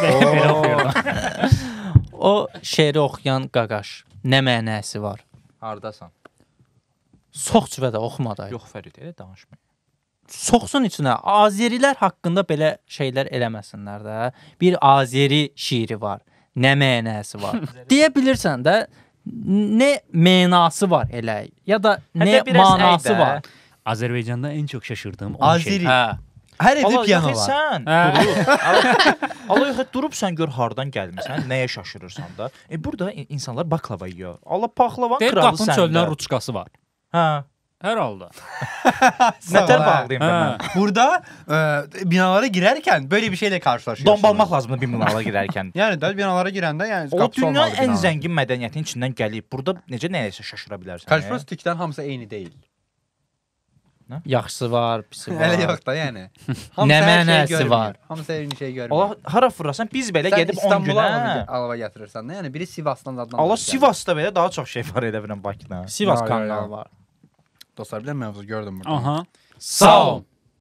Belə oxuyurdum. O şeiri oxuyan qaqaş. Nə mənəsi var? Hardasan? Sox cüvədə oxumada. Yox Fərid, elə danışma. Soxsun içinə Azərilər haqqında belə şeylər eləməsinlər də. Bir Azəri şeiri var. Nə mənası var? Deyə bilirsən də nə mənası var elə ya da nə mənası var. Azərbaycanda ən çox şaşırdığım Azəri. Hər evdə piano var. Sən Allah yox, durubsan gör hardan gəlmisən, nəyə şaşırırsan da. Burada insanlar baklava yiyor. Allah paxlavan kralı səndə. Qapın çöldən ruçkası var. Hə. Hər halda. Nətər bağlayayım mən? Burada binalara girərkən böyle bir şeylə qarşılaşıyorsunuz. Dombalmaq lazımdır bir binalara girərkən. Yəni də binalara girəndə yəni o dünyanın ən zəngin mədəniyyətinin içindən gəlib. Burada necə nəyəsə şaşıra bilərsən? Karşılaşdıqdan hamısı eyni deyil. Nə? Yaxşısı var, pisi var. Elə yox da yəni. Nə mənəsi var? Hamısı eyni şey görmür. Allah hara fırlasan biz belə gedib 10 günə alava gətirirsən də. Yəni biri Sivasdan zaddan. Allah Sivasda belə daha çox şey var elə bilən Bakıda. Sivas kanalı var. Dostlar bir də mövzu gördüm burada. Aha. Sağ ol.